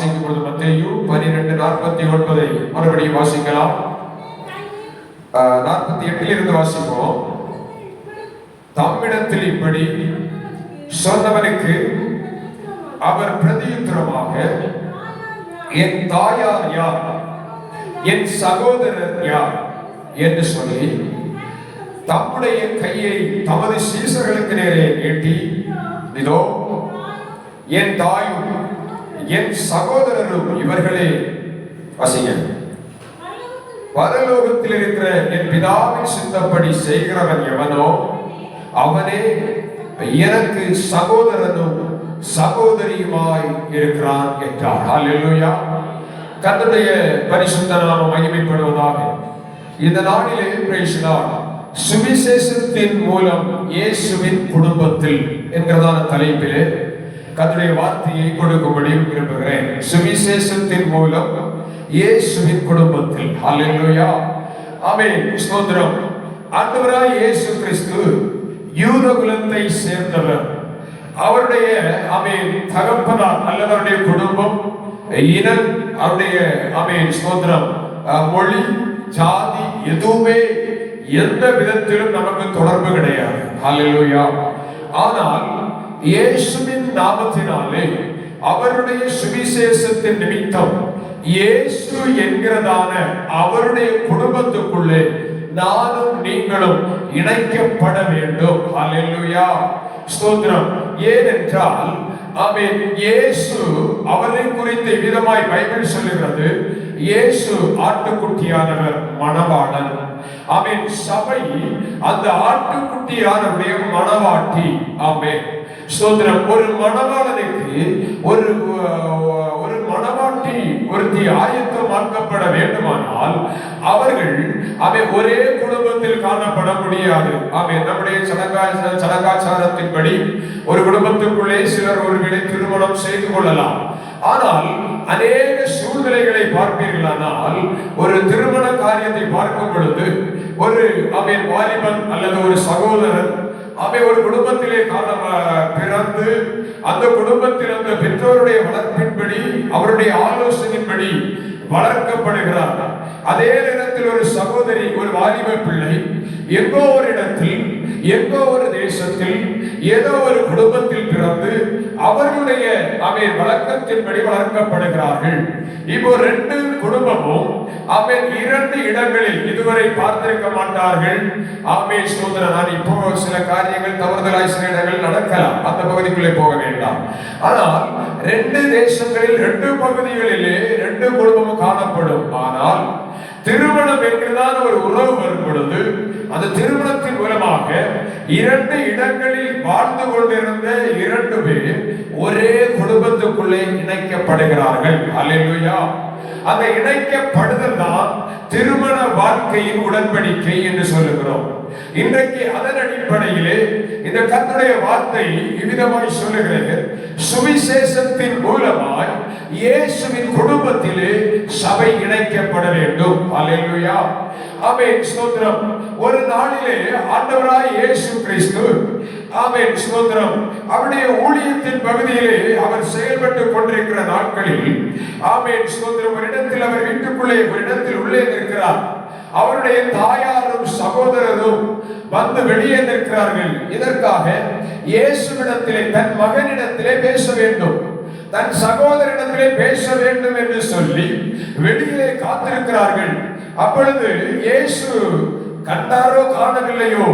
வாசிக்கும் பொழுது மத்தேயு 12:49 மறுபடியும் வாசிக்கலாம். 48 இருந்து வாசிப்போம். தம்மிடத்தில் இப்படி சொன்னவனுக்கு அவர் பிரதியுத்தரமாக, என் தாயார் யார், என் சகோதரர் யார் என்று சொல்லி தம்முடைய கையை தமது சீசர்களுக்கு நேரே நீட்டி, இதோ என் தாயும் என் சகோதரரும் இவர்களே. வசிங்க. பரலோகத்தில் இருக்கிற என் பிதாவின் சித்தப்படி செய்கிறவன் எவனோ அவனே எனக்கு சகோதரனும் சகோதரியுமாய் இருக்கிறான் என்றார். ஹல்லேலூயா. கர்த்தருடைய பரிசுத்த நாமம் மகிமைப்படுவதாக. இந்த நாளிலே பிரைஸ் தி லார்ட், சுவிசேஷத்தின் மூலம் இயேசுவின் குடும்பத்தில் என்கிறதான தலைப்பிலே கர்த்தருடைய வார்த்தையை கொடுக்கும்படி விரும்புகிறேன். சுவிசேஷத்தின் மூலம் இயேசுவின் குடும்பத்தில். ஹல்லேலூயா. ஆமென். ஸ்தோத்திரம். ஆண்டவராய் இயேசு கிறிஸ்து யூத குலத்தை சேர்ந்தவர். அவருடைய ஆமென் தகப்பனார் அல்லது அவருடைய குடும்பம், இனம், அவருடைய ஆமென் ஸ்தோத்திரம் மொழி, ஜாதி எதுவுமே எந்த விதத்திலும் நமக்கு தொடர்பு கிடையாது. ஹல்லேலூயா. ஆனால் இயேசுவின் நாமத்தினாலே அவருடைய சுவிசேஷத்தின் நிமித்தம் இயேசு என்கிறதான அவருடைய குடும்பத்துக்குள்ளே நானும் நீங்களும் இணைக்கப்பட வேண்டும். ஹல்லேலூயா. ஸ்தோத்திரம். ஏனென்றால் ஆமென் இயேசு அவரை குறித்து விதமாய் பைபிள் சொல்லுகிறது, இயேசு ஆட்டுக்குட்டியானவர், மணவாளன். ஆமென். சபை அந்த ஆட்டுக்குட்டியானவருடைய மணவாட்டி. ஆமென். ஸ்தோத்திரம். ஒரு மணவாளனுக்கு ஒரு மணவாட்டி ஒருத்தி ஆயத்தமாக்கப்பட வேண்டுமானால் அவர்கள் ஒரே குடும்பத்தில் காணப்பட முடியாது. நம்முடைய சடங்காச்சாரத்தின்படி ஒரு குடும்பத்துக்குள்ளே சிலர் ஒருவேளை திருமணம் செய்து கொள்ளலாம். ஆனால் அநேக சூழ்நிலைகளை பார்ப்பீர்களானால் ஒரு திருமண காரியத்தை பார்க்கும் பொழுது ஒரு வாலிபன் அல்லது ஒரு சகோதரன் ஒரு குடும்பத்திலே பிறந்து அந்த குடும்பத்தில் அந்த பெற்றோருடைய வளர்ப்பின்படி அவருடைய ஆலோசனையின்படி வளர்க்கப்படுகிறார். அதே நேரத்தில் ஒரு சகோதரி, ஒரு வாலிப பிள்ளை எங்கோ ஒரு இடத்தில், எங்கோ ஒரு தேசத்தில், ஏதோ ஒரு குடும்பத்தில் பிறந்து அவர்களுடைய வழக்கத்தின்படி வளர்க்கப்படுகிறார்கள். இப்போ ரெண்டு குடும்பமும் இரண்டு இடங்களில் இதுவரை பார்த்திருக்க மாட்டார்கள். நான் இப்போ சில காரியங்கள் தவறுதலாய் சில இடங்கள் நடக்கலாம், அந்த பகுதிக்குள்ளே போக வேண்டாம். ஆனால் ரெண்டு தேசங்களில் ரெண்டு பகுதிகளிலே ரெண்டு குடும்பமும் காணப்படும். ஆனால் திருமணம் என்கிறதான ஒரு உறவு வரும் பொழுது அந்த திருமணத்தின் மூலமாக இரண்டு இடங்களில் வாழ்ந்து கொண்டிருந்த இரண்டு பேர் ஒரே குடும்பத்துக்குள்ளே இணைக்கப்படுகிறார்கள். அல்லேலூயா. அந்த இணைக்கப்படுதல் தான் திருமண வாழ்க்கையின் உடன்படிக்கை என்று சொல்லுகிறோம். இன்றைக்கு அதன் அடிப்படையிலே இந்த கர்த்தருடைய வார்த்தை இவ்விதமாய் சொல்லுகிறது, சுவிசேஷத்தின் மூலமாய் இயேசுவின் குடும்பத்திலே சபை இணைக்கப்பட வேண்டும். அல்லேலூயா. ஆமென். ஸ்தோத்திரம். ஒரு நாளிலே ஆண்டவராய் இயேசு கிறிஸ்து ஆமென் ஸ்தோத்திரம் அவருடைய ஊழியத்தின் பகுதியிலே அவர் செயல்பட்டுக் கொண்டிருக்கிற நாட்களில் ஆமென் ஸ்தோத்திரம் ஒரு இடத்தில் அவர் வீட்டுக்குள்ளே ஒரு இடத்தில் உள்ளே நிற்கிறார். அவருடைய தாயாரும் சகோதரரும் வந்து வெளியே நிற்கிறார்கள். இதற்காக இயேசுவிடத்திலே தன் மகனிடத்திலே பேச வேண்டும், தன் சகோதரனிடத்திலே பேச வேண்டும் என்று சொல்லி வெளியிலே காத்திருக்கிறார்கள். அப்பொழுது இயேசு கண்டாரோ காணவில்லையோ,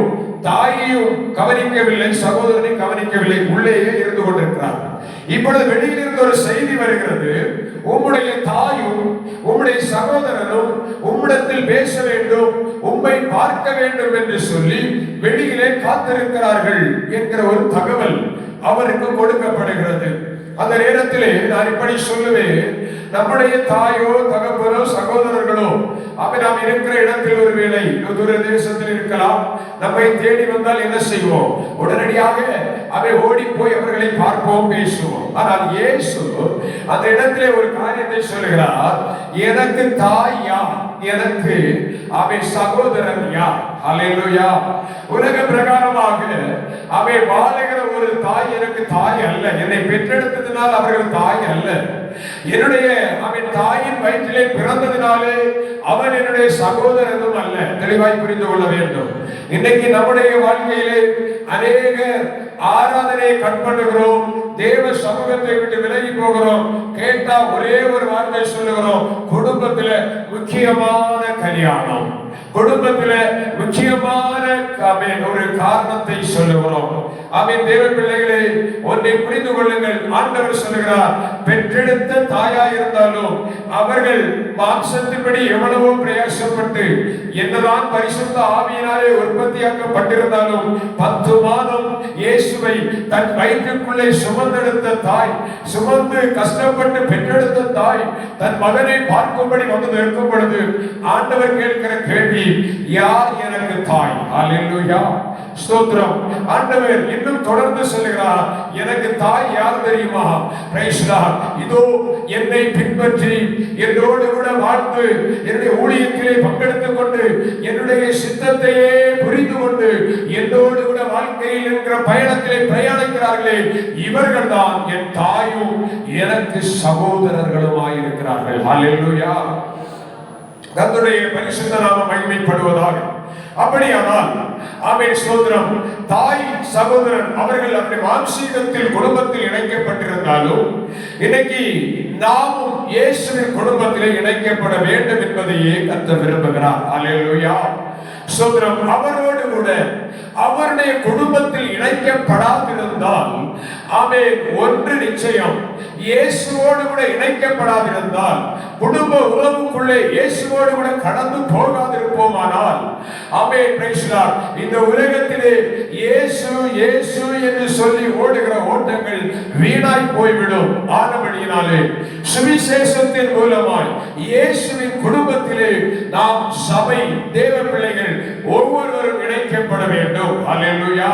தாயையும் கவனிக்கவில்லை, சகோதரனை கவனிக்கவில்லை, உள்ளேயே இருந்து கொண்டிருக்கிறார். இப்பொழுது வெளியிலிருந்து ஒரு செய்தி வருகிறது, உம்முடைய தாயும் உம்முடைய சகோதரனும் உம்மிடத்தில் பேச வேண்டும், உம்மை பார்க்க வேண்டும் என்று சொல்லி வெளியிலே காத்திருக்கிறார்கள் என்கிற ஒரு தகவல் அவருக்கு கொடுக்கப்படுகிறது. அந்த நேரத்திலே நான் இப்படி சொல்லுவேன், நம்முடைய தாயோ தகப்பனோ சகோதரர்களோ நாம் இருக்கிற இடத்தில் ஒருவேளை தூர தேசத்தில் இருக்கலாம், நம்மை தேடி வந்தால் என்ன செய்வோம்? உடனடியாக ஓடி போய் அவர்களை பார்ப்போம், பேசுவோம். ஆனால் இயேசு அந்த இடத்திலே ஒரு காரியத்தை சொல்லுகிறார், எனக்கு தாய் யார், எனக்கு சகோதரன் யார்? அல்லேலூயா. உலக பிரகாரமாக வாழுகிற ஒரு தாய் எனக்கு தாய் அல்ல, என்னை பெற்றெடுத்ததினால் அவர்கள் தாய் அல்ல. என்னுடைய அவன் தாயின் வயிற்றிலே பிறந்ததினாலே அவன் என்னுடைய சகோதரனும் அல்ல. தெளிவாய் புரிந்து கொள்ள வேண்டும். இன்னைக்கு நம்முடைய வாழ்க்கையிலே அநேக ஆராதனையை கட் பண்ணுகிறோம், தேவ சமூகத்தை விட்டு விலகி போகிறோம். கேட்டா ஒரே ஒரு வார்த்தை சொல்லுகிறோம், குடும்பத்துல முக்கியமான கல்யாணம், குடும்பத்துல முக்கியமான ஒரு காரணத்தை சொல்லுகிறோம். அவன் தேவ பிள்ளைகளே, ஒன்றை புரிந்து கொள்ளுங்கள். ஆண்டவர் சொல்லுகிறார், பெற்றெடுத்த தாயா இருந்தாலும் அவர்கள் மாம்சத்தின்படி எவ்வளவோ பிரயாசப்பட்டு என்னதான் பரிசுத்த ஆவியினாலே உற்பத்தியாக்கப்பட்டிருந்தாலும் 10 மாதம் இயேசுவை தன் வயிற்றுக்குள்ளே சுமந்தெடுத்த தாய், சுமந்து கஷ்டப்பட்டு பெற்றெடுத்த தாய் தன் மகனை பார்க்கும்படி வந்து நிற்கும் பொழுது ஆண்டவர் கேட்கிற கேள்வி, யார் எனக்கு தாய்? அல்லேலூயா, ஸ்தோத்திரம். ஆண்டவர் இன்னும் தொடர்ந்து சொல்லுகிறார், எனக்கு தாய் யார் தெரியுமா? Praise Lord. இதோ என்னை பின்பற்றி என்னோடு கூட வாழ்ந்து என்னுடைய ஊழியத்திலே பங்கெடுத்துக் கொண்டு என்னுடைய சித்தத்தையே புரிந்து கொண்டு என்னோடு கூட வாழ்க்கையில் இருக்கிற பயணத்திலே பிரயாணிக்கிறார்களே, இவர்கள் தான் என் தாயும் எனக்கு சகோதரர்களுமாய் இருக்கிறார்கள். அல்லேலூயா, கர்த்தருடைய பரிசுத்த நாமம் மகிமைப்படுவதாக. அப்படியானால் ஆமென், ஸ்தோத்திரம். தாய் சகோதரன் அவர்கள் அவருடைய மாம்சீகத்தில் குடும்பத்தில் இணைக்கப்பட்டிருந்தாலும் இன்னைக்கு நாமும் இயேசுவின் குடும்பத்திலே இணைக்கப்பட வேண்டும் என்பதையே கர்த்தர் விரும்புகிறார். அல்லேலூயா, ஸ்தோத்திரம். அவரோடு கூட அவருடைய குடும்பத்தில் இணைக்கப்படாதிருந்தால் ஆமென், ஒன்று நிச்சயம், இயேசுவோடு கூட இணைக்கப்படாதிருந்தால், குடும்ப உறவுக்குள்ளே இயேசுவோடு கூட கடந்து போகாதிருப்போமானால் ஆமென், பிரைஸ் லார்ட், இந்த உலகத்திலே இயேசு இயேசு என்று சொல்லி ஓடுகிற ஓட்டங்கள் வீணாய் போய்விடும். ஆனபடியினாலே சுவிசேஷத்தின் மூலமாய் இயேசுவின் குடும்பத்திலே நாம் சபை தேவ பிள்ளைகள் ஒவ்வொருவரும் இணைக்கப்பட வேண்டும். அல்லேலூயா.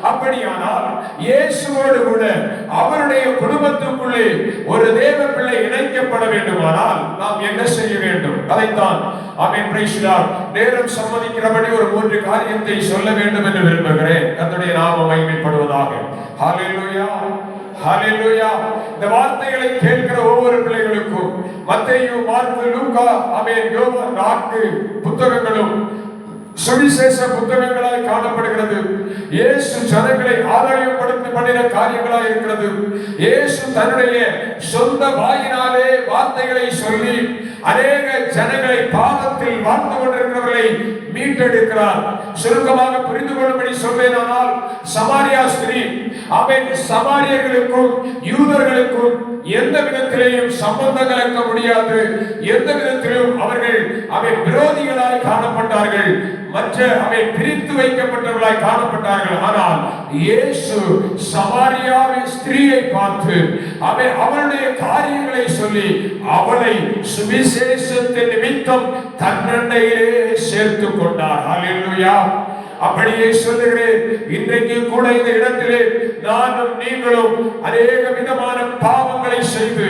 அப்படியானால் இயேசுவோடு கூட அவருடைய குடும்பத்துக்குள்ளே ஒரு தேவ பிள்ளை இணைக்கப்பட வேண்டுமானால் நாம் என்ன செய்ய வேண்டும்? அதைத்தான் ஆமென், பிரைஸ் லார்ட், நேரம் சம்மதிக்கிறபடி ஒரு 3 காரியத்தை சொல்ல வேண்டும் என்று விரும்புகிறேன். கர்த்தருடைய நாமம் மகிமைப்படுவதாக. ஹல்லேலூயா, ஹல்லேலூயா. இந்த வார்த்தைகளை கேட்கிற ஒவ்வொரு பிள்ளைகளுக்கும் மத்தேயு, மார்க்கு, லூக்கா, ஆமென், யோவான் 4 புத்தகங்களும் சுவிசேஷ புத்தகங்களாய் காணப்படுகிறது. இயேசு ஜனங்களை ஆதாயப்படுத்தி பண்ணின காரியங்களாய் இருக்கிறது. இயேசு தன்னுடைய சொந்த வாயினாலே வார்த்தைகளை சொல்லி அநேக ஜனங்களை பாவத்தில் வாழ்ந்து கொண்டிருக்கிறவர்களை மீட்டெடுக்கிறார். சுருக்கமாக புரிந்து கொள்ளும்படி சொல்வேனானால், சமாரியா ஸ்திரீ அவன் சமாரியர்களுக்கும் யூதர்களுக்கும் எந்த விதத்திலேயும் சம்பந்தம் கலக்க முடியாது. எந்த விதத்திலும் அவர்கள் அவை விரோதிகளாய் காணப்பட்டார்கள், மற்ற அவை பிரித்து வைக்கப்பட்டவர்களாய் காணப்பட்டார்கள். ஆனால் இயேசு சமாரியாவின் ஸ்திரீயை பார்த்து அவளுடைய காரியங்களை சொல்லி அவளை சுவிசேஷத்தின் நிமித்தம் தன்னண்டையிலே சேர்த்துக் கொண்டார். ஹல்லேலூயா. அப்படியே சொல்லுகிறேன், இன்றைக்கு கூட இந்த இடத்திலே நானும் நீங்களும் அநேக விதமான பாவங்களை செய்து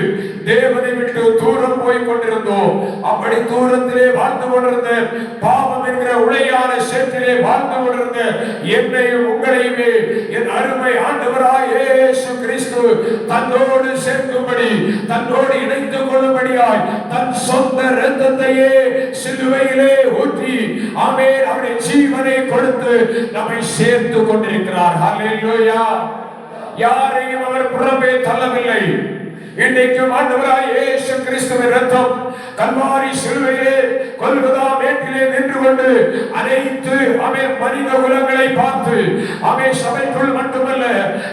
தேவனை விட்டு தூரம் போய் கொண்டிருந்தோம். அப்படி தூரத்திலே வாழ்ந்து கொண்டிருந்த, பாவம் என்கிற உளையான சேற்றிலே வாழ்ந்து கொண்டிருந்த என்னையும் உங்களையுமே என் அருமை ஆண்டவராய் இயேசு கிறிஸ்து தன்னோடு சேர்க்கும்படி, தன்னோடு இணைத்துக் கொள்ளும்படியாய் தன் சொந்த இரத்தத்தையே சிலுவையிலே ஊற்றி ஆமென் அவருடைய ஜீவனை கொடுத்து நம்மை சேர்த்து கொண்டிருக்கிறார். ஹல்லேலூயா. யாரையும் அவர் புறம்பே தள்ளவில்லை. இன்றைக்கும் ஆண்டவராய் இயேசு கிறிஸ்துவின் இரத்தம் கல்வாரி சிலுவையிலே கொல்கதா மேட்டிலே நின்று கொண்டு அனைத்து மனித குலங்களை பார்த்து சபைக்குள் மட்டுமல்ல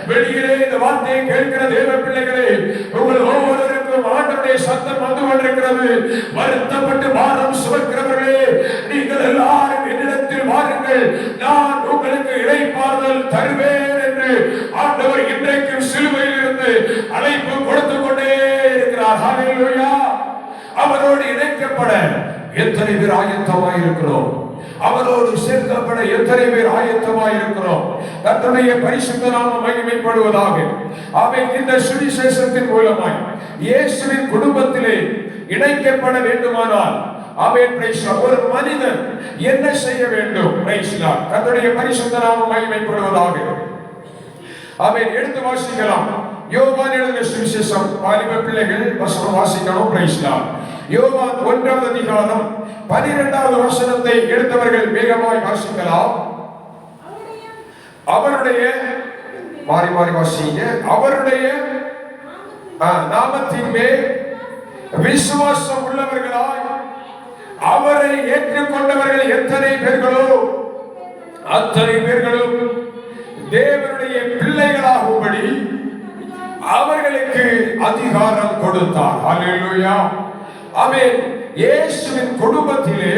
வெளியிலே இந்த வார்த்தையை கேட்கிற தேவ பிள்ளைகளே, உங்கள் ஒவ்வொருவருக்கும் ஆண்டவருடைய சத்தம் வந்து கொண்டிருக்கிறது. வருத்தப்பட்டு பாரம் சுமக்கிறவர்களே, நீங்கள் எல்லாரும் என்னிடத்தில் வாருங்கள், நான் உங்களுக்கு இளைப்பாறுதல் தருவேன் என்று ஆண்டவர் இன்றைக்கும் சிலுவையில் இருந்து அழைப்பு கொடுத்து கொண்டே இருக்கிறார். ஹல்லேலூயா. அவரோடு இணைக்கப்பட எத்தனை பேர் ஆயத்தமாய் இருக்கிறோம்? அவரோடு சேர்க்கப்பட எத்தனை பேர் ஆயத்தமாய் இருக்கிறோம்? கர்த்தருடைய பரிசுத்த நாமம் மகிமைப்படுவதாக. அவன் இந்த சுவிசேஷத்தின் மூலமாய் இயேசுவின் குடும்பத்திலே இணைக்கப்பட வேண்டுமானால் ஒரு மனிதன் என்ன செய்ய வேண்டும்? கர்த்தருடைய பரிசுத்த நாமம் மகிமைப்படுவதாக. அவன் எடுத்து வாசிக்கலாம். யோவான் எழுதின சுவிசேஷம் வாலிப பிள்ளைகள் வசனம் வாசிக்கணும். Praise Lord. யோவான் 1வது அதிகாரம் 12வது வசனத்தை எடுத்தவர்கள் வேகமாய் வாசிக்கலாம். அவருடைய மாறி மாறி வாசிங்க. அவருடைய நாமத்தின் மேல் விசுவாசம் உள்ளவர்களாய் அவரை ஏற்றுக்கொண்டவர்கள் எத்தனை பேர்களோ அத்தனை பேர்களும் தேவனுடைய பிள்ளைகளாகும்படி அவர்களுக்கு அதிகாரம் கொடுத்தார். ஹல்லேலூயா. ஆமென். இயேசுவின் குடும்பத்திலே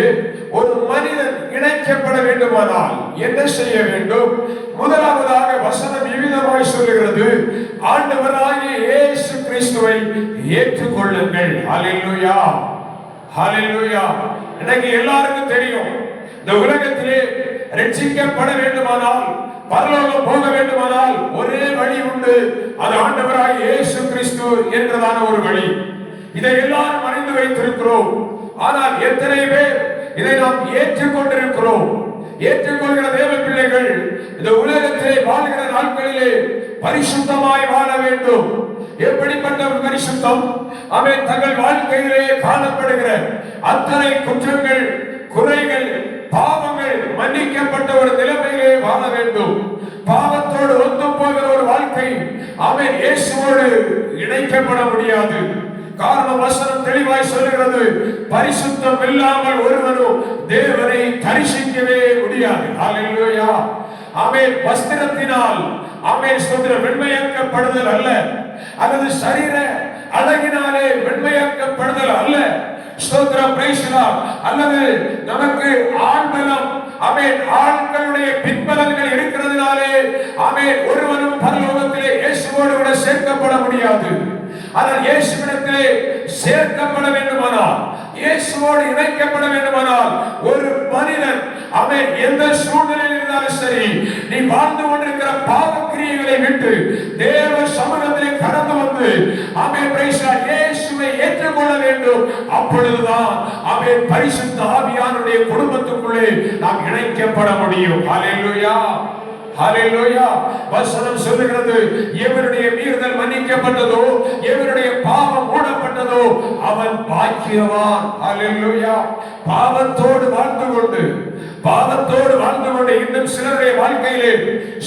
ஒரு மனிதன் இணைக்கப்பட வேண்டுமானால் என்ன செய்ய வேண்டும்? முதலாவதாக வசனம் விவிதமாய் சொல்லுகிறது, ஆண்டவராகிய இயேசு கிறிஸ்துவை ஏற்றுக்கொள்ளுங்கள். ஹல்லேலூயா, ஹல்லேலூயா. இன்னைக்கு எல்லாருக்கும் தெரியும், இந்த உலகத்திலே ரட்சிக்கப்பட வேண்டுமானால், பரலோகம் போக வேண்டுமானால் ஒரே வழி உண்டு. அது ஆண்டவராகிய இயேசு கிறிஸ்து என்றதான ஒரு வழி. இதை எல்லாரும் அறிந்து வைத்திருக்கிறோம். ஆனால் எத்தனை பேர் இதை நாம் ஏற்றுக்கொண்டிருக்கிறோம்? ஏற்றுக்கொள்கிற தேவ பிள்ளைகள் இந்த உலகத்திலே வாழ்கிற நாட்களிலே பரிசுத்தமாய் வாழ வேண்டும். எப்படிப்பட்ட ஒரு பரிசுத்தம்? அவன் தங்கள் வாழ்க்கையிலே காணப்படுகிற அத்தனை குற்றங்கள், குறைகள், பாவங்கள் மன்னிக்கப்பட்ட ஒரு நிலைமையிலே வாழ வேண்டும். பாவத்தோடு ஒத்து போகிற ஒரு வாழ்க்கை அவன் இயேசுவோடு இணைக்கப்பட முடியாது. காரணம் வசனம் தெளிவாய் சொல்லுகிறது, பரிசுத்தம் இல்லாமல் ஒருவரும் தேவனை தரிசிக்கவே முடியாது. ஹல்லேலூயா. ஆமென். வஸ்திரத்தினால் ஆமென் ஸ்தோத்திரம் வெண்மையாக்கப்படுதல் அல்ல, அல்லது சரீர அழகினாலே வெண்மையாக்கப்படுதல் அல்ல. ஸ்தோத்திரம், பிரைஸ் தி லார்ட். அல்லது நமக்கு ஆண்பலம், ஆமென், ஆண்களுடைய பின்பலங்கள் இருக்கிறதுனாலே ஆமென் ஒருவனும் பரலோகத்திலே இயேசுவோடு கூட சேர்க்கப்பட முடியாது. ஆனால் இயேசுவிடத்திலே சேர்க்கப்பட வேண்டுமானால், இயேசுவோடு இணைக்கப்பட வேண்டுமானால் ஒரு மனிதன் அவன் எந்த சூழ்நிலையில் இருந்தாலும் சரி, நீ வாழ்ந்து கொண்டிருக்கிற பாவ கிரியைகளை விட்டு தேவ சமூகத்திலே கடந்து வந்து அவன் இயேசுவை ஏற்றுக்கொள்ள வேண்டும். அப்பொழுதுதான் அவன் பரிசுத்த ஆவியானுடைய குடும்பத்துக்குள்ளே நாம் இணைக்கப்பட முடியும். ஹல்லேலூயா, ஹல்லேலூயா. வசனம் சொல்லுகிறது, எவருடைய மீறுதல் மன்னிக்கப்பட்டதோ, எவருடைய பாவம் மூடப்பட்டதோ அவன் பாக்கியவான். ஹல்லேலூயா. பாவத்தோடு வாழ்ந்து கொண்டு இன்னும் சிலருடைய வாழ்க்கையிலே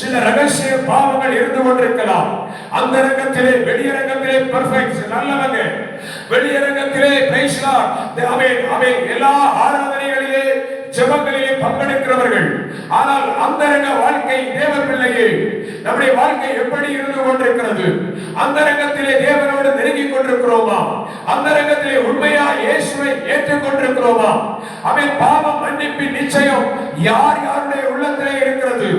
சில ரகசிய பாவங்கள் இருந்து கொண்டிருக்கலாம். அந்த ரங்கத்திலே, வெளியரங்கத்திலே பெர்ஃபெக்ட் நல்லவங்க, வெளியரங்கத்திலே பிரைஸ் தி லார்ட், ஆமென், எல்லா ஆராதனைகளிலே ஜெபங்களிலே பங்கெடுக்கிறவர்கள். ஆனால் அந்தரங்க வாழ்க்கை தேவ பிள்ளையே, நம்முடைய வாழ்க்கை எப்படி இருந்து கொண்டிருக்கிறது? அந்தரங்கத்திலே தேவனோடு நெருங்கிக் கொண்டிருக்கிறோமா? அந்தரங்கத்திலே உண்மையா இயேசுவை ஏற்றுக்கொண்டிருக்கிறோமா? அவன் பாவம் மன்னிப்பின் நிச்சயம் யார் யாருடைய உள்ளத்திலே இருக்கிறது?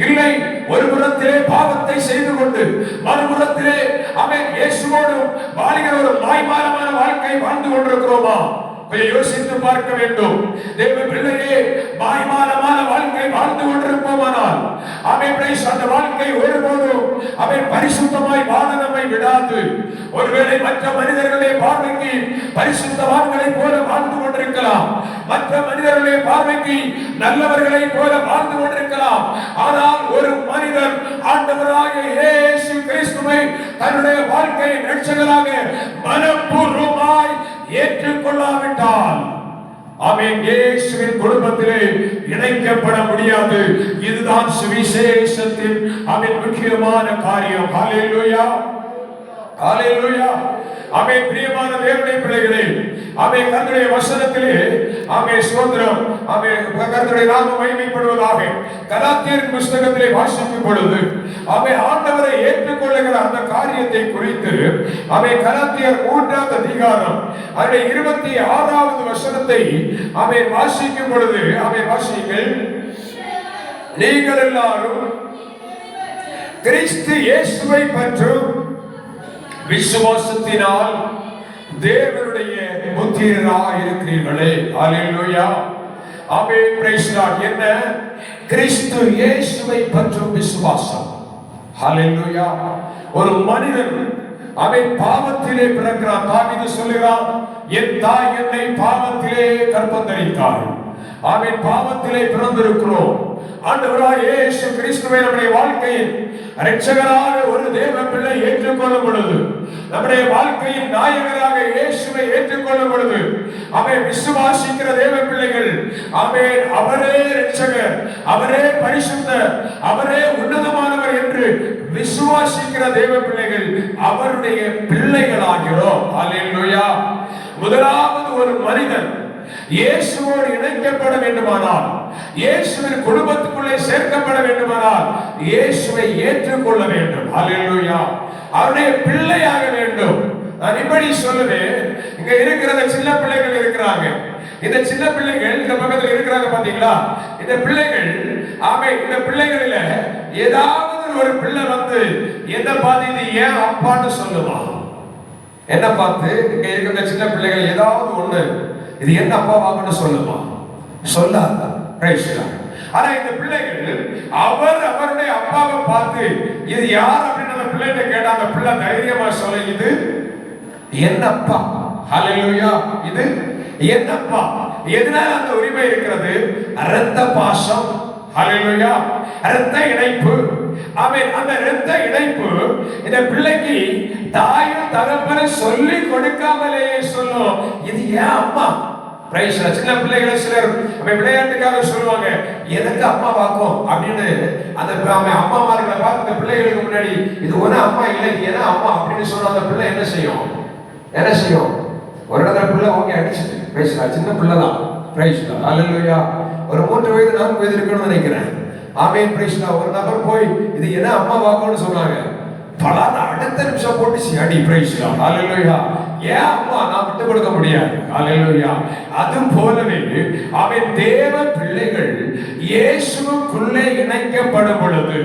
இல்லை, ஒரு புறத்திலே பாவத்தை செய்து கொண்டு மறுபுறத்திலே அவன் இயேசுவோடு வாழ்கிற ஒரு மாய்மாலமான வாழ்க்கை வாழ்ந்து கொண்டிருக்கிறோமா? யோசித்து பார்க்க வேண்டும். தேவ பிள்ளையே, மாய்மாலமான வாழ்க்கை வாழ்ந்து கொண்டிருப்போமானால் அந்த வாழ்க்கை ஒருபோதும் பரிசுத்தமாய் வாழ நம்மை விடாது. ஒருவேளை மற்ற மனிதர்களுடைய பார்வைக்கு பரிசுத்தவான்களை போல வாழ்ந்து கொண்டிருக்கலாம், மற்ற மனிதர்களுடைய பார்வைக்கு நல்லவர்களை போல வாழ்ந்து கொண்டிருக்கலாம். ஆனால் ஒரு மனிதன் ஆண்டவராகிய இயேசு கிறிஸ்துவை தன்னுடைய வாழ்க்கையை இரட்சகராக மனப்பூர்வமாய் ஏற்றுக்கொள்ளாவிட்டால் அவன் இயேசுவின் குடும்பத்திலே இணைக்கப்பட முடியாது. இதுதான் சுவிசேஷத்தின் முக்கியமான காரியம். ஹல்லேலூயா, ஹல்லேலூயா. ஆமென். பிரியமான தேவனுடைய பிள்ளைகளே, ஆமென், கர்த்தருடைய வசனத்திலே ஆமென் ஸ்தோத்திரம், ஆமென், கர்த்தருடைய நாமம் மகிமைப்படுவதாக. கலாத்தியர் புத்தகத்திலே வாசிக்கும் பொழுது ஆமென் ஆண்டவரை ஏற்றுக்கொள்ளுகிற அந்த காரியத்தை குறித்து ஆமென் கலாத்தியர் 3வது அதிகாரம் அதனுடைய 26வது வசனத்தை ஆமென் வாசிக்கும் பொழுது ஆமென் வாசியுங்கள். நீங்கள் எல்லாரும் கிறிஸ்து இயேசுவை பற்றும் விசுவாசத்தினால் தேவனுடைய புத்திரராய் இருக்கிறீர்களே. ஹல்லேலூயா, ஆமென், பிரைஸ் தி லார்ட். என்ன? கிறிஸ்து இயேசுவை பற்றும் விசுவாசம். ஹல்லேலூயா. ஒரு மனிதன் அவன் பாவத்திலே பிறக்கிறான். தாவீது சொல்லுகிறான், என் தாய் என்னை பாவத்திலே கர்ப்பந்தரித்தாள், ஆமென். பாவத்திலே பிறந்திருக்கிறோம். ஆண்டவராகிய இயேசு கிறிஸ்துவை நம்முடைய வாழ்க்கையின் இரட்சகராக ஒரு தேவ பிள்ளை ஏற்றுக்கொள்ளும் பொழுது, நம்முடைய வாழ்க்கையின் நாயகராக இயேசுவை ஏற்றுக்கொள்ளும் பொழுது, அவன் விசுவாசிக்கிற தேவ பிள்ளைகள், அவன் அவரே இரட்சகர், அவரே பரிசுத்தர், அவரே உன்னதமானவர் என்று விசுவாசிக்கிற தேவ பிள்ளைகள் அவருடைய பிள்ளைகளாகிறோம். அல்லேலூயா. முதலாவது ஒரு மனிதன் இயேசுவோடு இணைக்கப்பட வேண்டுமானால், இயேசுவின் குடும்பத்துக்குள்ளே சேர்க்கப்பட வேண்டுமானால் இயேசுவை ஏற்றுக்கொள்ள வேண்டும். அல்லேலூயா. அவருடைய பிள்ளையாக வேண்டும். நான் இப்படி சொல்லுவேன், இங்க இருக்கிற சின்ன பிள்ளைகள் இருக்கிறாங்க. இந்த சின்ன பிள்ளைகள் இந்த பக்கத்தில் இருக்கிறாங்க பாத்தீங்களா? இந்த பிள்ளைகள் இந்த பிள்ளைகளில ஏதாவது ஒரு பிள்ளை வந்து என்ன பார்த்து இது ஏன் அப்பான்னு சொல்லுவான். என்ன பார்த்து இங்க இருக்கிற சின்ன பிள்ளைகள் ஏதாவது ஒண்ணு இது என்ன அப்பா வாங்கன்னு சொல்லுமா? சொல்லாத. ஆனா இந்த பிள்ளைகள் அவருடைய அப்பாவை பார்த்து இது யார் அப்படின்னு அந்த பிள்ளைகிட்ட கேட்டா அந்த பிள்ளை தைரியமா சொல்ல, இது என்னப்பா. ஹல்லேலூயா. இது என்னப்பா. எதனால அந்த உரிமை இருக்கிறது? இரத்த பாசம். ஹல்லேலூயா. இரத்த இணைப்பு. ஆமென். அந்த இரத்த இணைப்பு இந்த பிள்ளைக்கு தாயும் தகப்பனும் சொல்லி கொடுக்காமலேயே சொல்லும், இது ஏன் அம்மா. சின்ன பிள்ளைகளை சிலர் விளையாட்டுக்காக சொல்லுவாங்க, எதுக்கு அம்மா வாக்கும் அப்படின்னு. அந்த அம்மாமார்களை பார்த்து இந்த பிள்ளைகளுக்கு முன்னாடி இது ஒன்னும் அம்மா இல்லை, ஏன்னா அம்மா அப்படின்னு சொல்ற அந்த பிள்ளை என்ன செய்யும்? ஒரு இடத்துல பிள்ளை ஓகே அடிச்சுட்டு பேசுறா. சின்ன பிள்ளை தான். அல்லேலூயா. ஒரு 3 வயது 4 வயது இருக்கணும்னு நினைக்கிறேன். ஆமென். ஒரு நபர் போய் இது என்ன அம்மா வாக்கும்னு சொன்னாங்க. பலான அடுத்த நிமிஷம் போட்டு சியாடி. அல்லேலூயா. ஏன் அம்மா நான் விட்டு கொடுக்க முடியாது. அல்லேலூயா. அது போலவே அவன் தேவ பிள்ளைகள் இயேசுவுக்குள்ளே இணைக்கப்படும் பொழுது,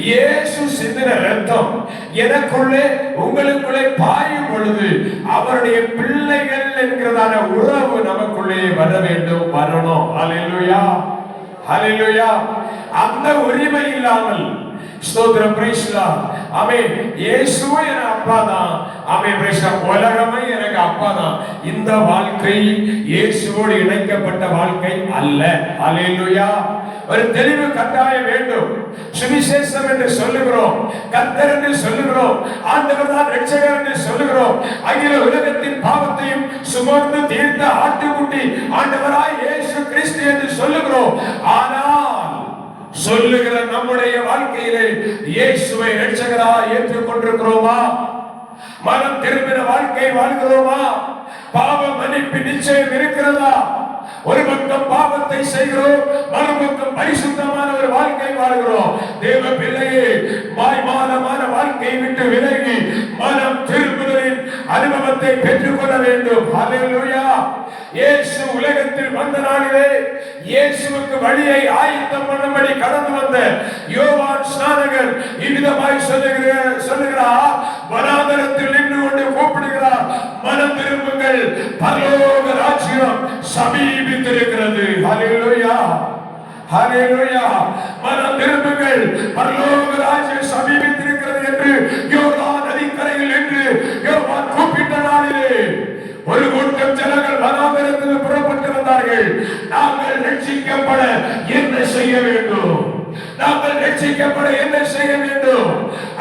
இயேசு சிந்தின இரத்தம் எனக்குள்ளே உங்களுக்குள்ளே பாயும் பொழுது அவருடைய பிள்ளைகள் என்கிறதான உறவு நமக்குள்ளே வர வேண்டும், வரணும். அல்லேலூயா. அல்லேலூயா. அந்த உரிமை இல்லாமல் ஸ்தோத்திரம். ஆமென். இயேசு என் அப்பா தான். ஆமென். உலகமே எனக்கு அப்பா தான். இந்த வாழ்க்கை இயேசுவோடு இணைக்கப்பட்ட வாழ்க்கை அல்ல. அல்லேலூயா. ஒரு தெளிவு கட்டாயம் வேண்டும். சுவிசேஷம் என்று சொல்லுகிறோம், கர்த்தர் என்று சொல்லுகிறோம், ஆண்டவர் தான் இரட்சகர் என்று சொல்லுகிறோம், அகில உலகத்தின் பாவத்தையும் சுமந்து தீர்த்த ஆட்டுக்குட்டி ஆண்டவராய் இயேசு கிறிஸ்து என்று சொல்லுகிறோம். ஆனால் சொல்லுகிற நம்முடைய வாழ்க்கையிலே இயேசுவை இரட்சகராய் ஏற்றுக்கொண்டிருக்கிறோமா? மனம் திரும்பின வாழ்க்கை வாழ்கிறோமா? பாவ மன்னிப்பு நிச்சயம் இருக்கிறதா? ஒரு பக்கம் பாவத்தை செய்கிறோம், மறுபக்கம் பரிசுத்தமான ஒரு வாழ்க்கை வாழ்கிறோம். தேவ பிள்ளையே, மாய்மாலமான வாழ்க்கையை விட்டு விலகி மனம் திரும்புதலின் அனுபவத்தை பெற்றுக்கொள்ள வேண்டும். அல்லேலூயா. இயேசு உலகத்தில் வந்த நாளிலே இயேசுவுக்கு வழியை ஆயத்தம் பண்ணும்படி கடந்து வந்த யோவான் ஸ்நானகர் இவ்விதமாய் சொல்லுகிறார். வனாந்தரத்தில் நின்று கொண்டு கூப்பிடுகிறார், மனம் திரும்புங்கள், பரலோக ராஜ்யம் சமீபித்திருக்கிறது. ஹல்லேலூயா. ஹல்லேலூயா. மனம் திரும்புங்கள், பரலோக ராஜ்யம் சமீபித்திருக்கிறது என்று யோர்தான் நதிக்கரையில் என்று யோவான் கூப்பிட்ட நாளிலே ஒரு கூட்டம் ஜனங்கள் வனாந்தரத்தில் புறப்பட்டு வந்தார்கள். நாங்கள் ரட்சிக்கப்பட என்ன செய்ய வேண்டும்? நாங்கள் ரட்சிக்கப்பட என்ன செய்ய வேண்டும்?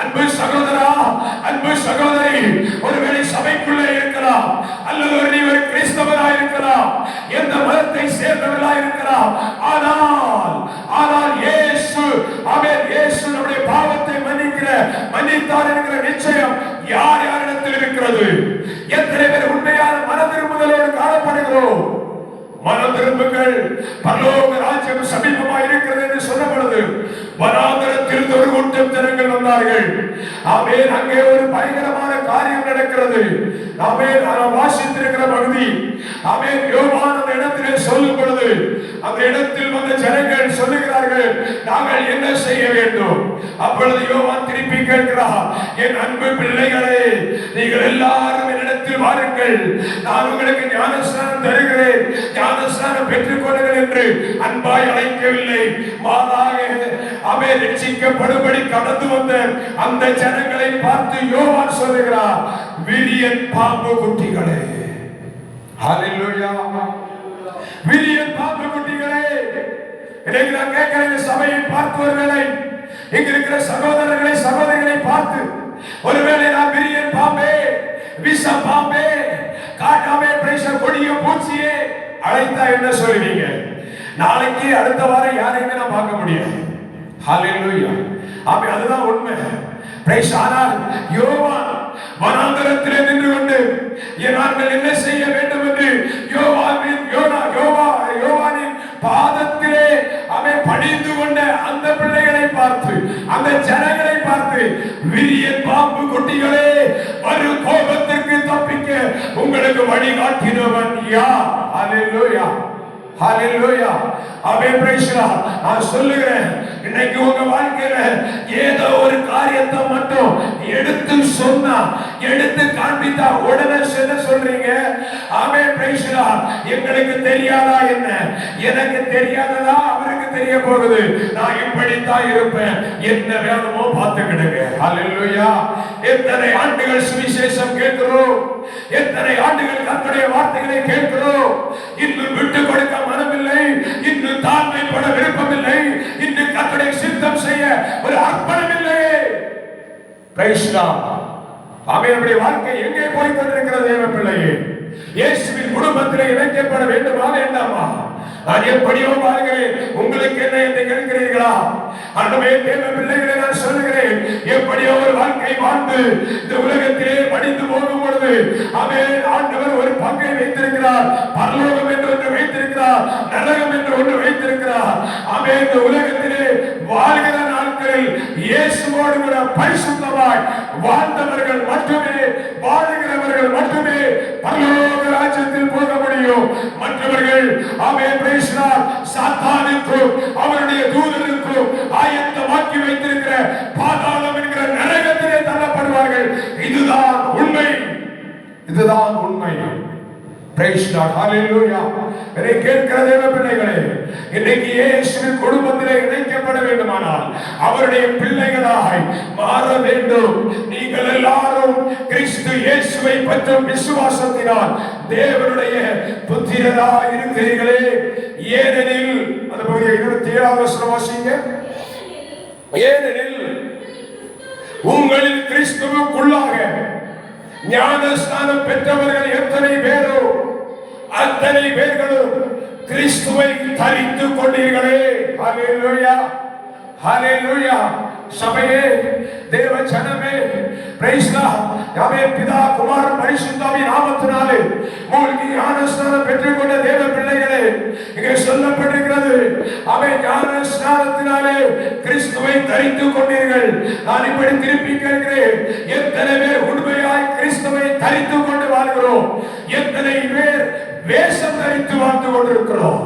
அன்பு சகோதரா, அன்பு சகோதரி, ஒருவேளை சபைக்குள்ளே இருக்கலாம், அல்லது நீ ஒரு கிறிஸ்தவராய் இருக்கலாம், எந்த மதத்தை சேர்ந்தவர்களாய் இருக்கலாம். ஆனால் இயேசு, அவன் இயேசு நம்முடைய பாவத்தை மன்னித்தார் என்கிற நிச்சயம் யார் யாரிடத்தில் இருக்கிறது? எத்தனை பேர் உண்மையான மன திரும்புதலோடு காணப்படுகிறோம்? மனம் திரும்புங்கள், பரலோக ராஜ்யம் சமீபமாய் இருக்கிறது என்று சொன்ன பொழுது வனாந்தரத்தில் ஒரு கூட்டம் ஜனங்கள் வந்தார்கள். ஆமென். அங்கே ஒரு பயங்கரமான காரியம் நடக்கிறது. ஆமென். நாம் வாசித்திருக்கிற பகுதி, ஆமென், யோவான் அந்த இடத்திலே சொல்லும் பொழுது அந்த இடத்தில் வந்த ஜனங்கள் சொல்லுகிறார்கள், நாங்கள் என்ன செய்ய வேண்டும்? அப்பொழுது யோவான் திருப்பி கேட்கிறார், என் அன்பு பிள்ளைகளே, நீங்கள் எல்லாரும் என்னிடத்தில் வாருங்கள், நான் உங்களுக்கு ஞானஸ்நானம் தருகிறேன், ஞானஸ்நானம் பெற்றுக் கொள்ளுங்கள் என்று அன்பாய் அழைக்கவில்லை. மாறாக அவன் ரட்சிக்கப்படும்படி கடந்து வந்த அந்த ஜனங்களை பார்த்து யோவான் சொல்லுகிறார், விரியன் பாம்பு குட்டிகளே. ஹல்லேலூயா. விரியன் பாம்பு குட்டிகளே, நான் கேட்கிறேன், சபையை பார்த்து ஒருவேளை இங்க இருக்கிற சகோதரர்களை சகோதரிகளை பார்த்து ஒருவேளை நான் விரியன் பாம்பே, விஷ பாம்பே, காட்டாமே, பிரேஷர் கொடிய பூச்சியே அழைத்தா என்ன சொல்லுவீங்க? நாளைக்கு அடுத்த வாரம் யாரையுமே நான் பார்க்க முடியாது. ஹல்லேலூயா. ஆமே, அதுதான் உண்மை. பிரைஸ். ஆனால் யோவான் வனாந்தரத்திலே நின்று கொண்டு நாங்கள் என்ன செய்ய வேண்டும் என்று யோவானின் பாதத்திலே அவன் பணிந்து கொண்ட அந்த பிள்ளைகளை பார்த்து, அந்த ஜனங்களை பார்த்து, விரியன் பாம்பு குட்டிகளே, வரும் கோபத்திற்கு தப்பிக்க உங்களுக்கு வழிகாட்டினவன் யார்? ஹல்லேலூயா, ஹல்லேலூயா. ஆமென். Praise the Lord. நான் சொல்லுகிறேன், இன்னைக்கு உங்க வாழ்க்கையில ஏதோ ஒரு காரியத்தை மட்டும் எடுத்து சொன்னா, எடுத்து காண்பித்தா உடனே என்ன சொல்றீங்க? ஆமென். Praise the Lord. எங்களுக்கு தெரியாதா என்ன? எனக்கு தெரியாததா அவருக்கு தெரிய போகுது. நான் இப்படித்தான் இருப்பேன், என்ன வேணுமோ பார்த்துக்கிடுங்க. ஹல்லேலூயா. எத்தனை ஆண்டுகள் சுவிசேஷம் கேட்கிறோம், எத்தனை ஆண்டுகள் கர்த்தருடைய வார்த்தைகளை கேட்கிறோம், இன்னும் விட்டு கொடுக்க மனமில்லை, இன்னும் தாழ்மைப்பட விருப்பமில்லை, இன்னும் கர்த்தருடைய சித்தம் செய்ய ஒரு அர்ப்பணம் இல்லை. Praise the Lord. ஆமென். நம்முடைய வாழ்க்கை எங்கே போய் கொண்டிருக்கிறது? தேவ பிள்ளையே, இயேசுவின் குடும்பத்திலே இணைக்கப்பட வேண்டுமா வேண்டாமா? நான் எப்படியோ வாழ்கிறேன், உங்களுக்கு என்ன என்று கேட்கிறீர்களா? அன்றுமே தேவ பிள்ளைகளை நான் சொல்லுகிறேன், எப்படியோ ஒரு வாழ்க்கை வாழ்ந்து இந்த உலகத்திலே படித்து போகும் பொழுது ஆமென், ஆண்டவர் ஒரு பங்கை வைத்திருக்கிறார். பரலோகம் என்று ஒன்று வைத்திருக்கிறார், நரகம் என்று ஒன்று வைத்திருக்கிறார். ஆமென். இந்த உலகத்திலே வாழ்கிற நாட்களில் இயேசுவோடு கூட பரிசுத்தமாய் வாழ்ந்தவர்கள் மட்டுமே, வாழுகிறவர்கள் மட்டுமே பரலோக ராஜ்யத்தில் போக முடியும். மற்றவர்கள் ஆமென், பிரைஸ் தி லார்ட், சாத்தானுக்கும் அவருடைய தூதருக்கும் ஆயத்தமாக்கி வைத்திருக்கிற பாதாளம் என்கிற நரகத்திலே தள்ளப்படுவார்கள். இதுதான் உண்மை, இதுதான் உண்மை. Praise the Lord. ஹல்லேலூயா. என்னை கேட்கிற தேவ பிள்ளைகளே, இன்னைக்கு இயேசுவின் குடும்பத்திலே இணைக்கப்பட வேண்டுமானால், அவருடைய பிள்ளைகளாய் மாற வேண்டும். நீங்கள் எல்லாரும் கிறிஸ்து இயேசுவை பற்றும் விசுவாசத்தினால் தேவனுடைய புத்திரராய் இருக்கிறீர்களே. ஏனெனில், அந்த பகுதியை 27வது வசனம் வாசிங்க. ஏனெனில் உங்களில் கிறிஸ்துவுக்குள்ளாக ஞானஸ்நானம் பெற்றவர்கள் எத்தனை பேரோ அத்தனை பேர்களும் கிறிஸ்துவை தரித்துக் கொண்டீர்களே. ஹல்லேலூயா, ஹல்லேலூயா. சபையே, தேவ ஜனமே, பிரைஸ் தி லார்ட். ஆமென். பிதா குமாரன் பரிசுத்தாவின் நாமத்தினாலே மூழ்கி ஞானஸ்நானம் பெற்றுக்கொண்ட தேவ பிள்ளைகளே, இங்கே சொல்லப்பட்டிருக்கிறது, ஆமென், ஞானஸ்நானத்தினாலே கிறிஸ்துவை தரித்துக் கொண்டீர்கள். நான் இப்படி திருப்பி கேட்கிறேன், எத்தனை பேர் உண்மையாய் கிறிஸ்துவை தரித்துக் கொண்டு வாழ்கிறோம்? எத்தனை பேர் வேஷம் தரித்து வாழ்ந்து கொண்டிருக்கிறோம்?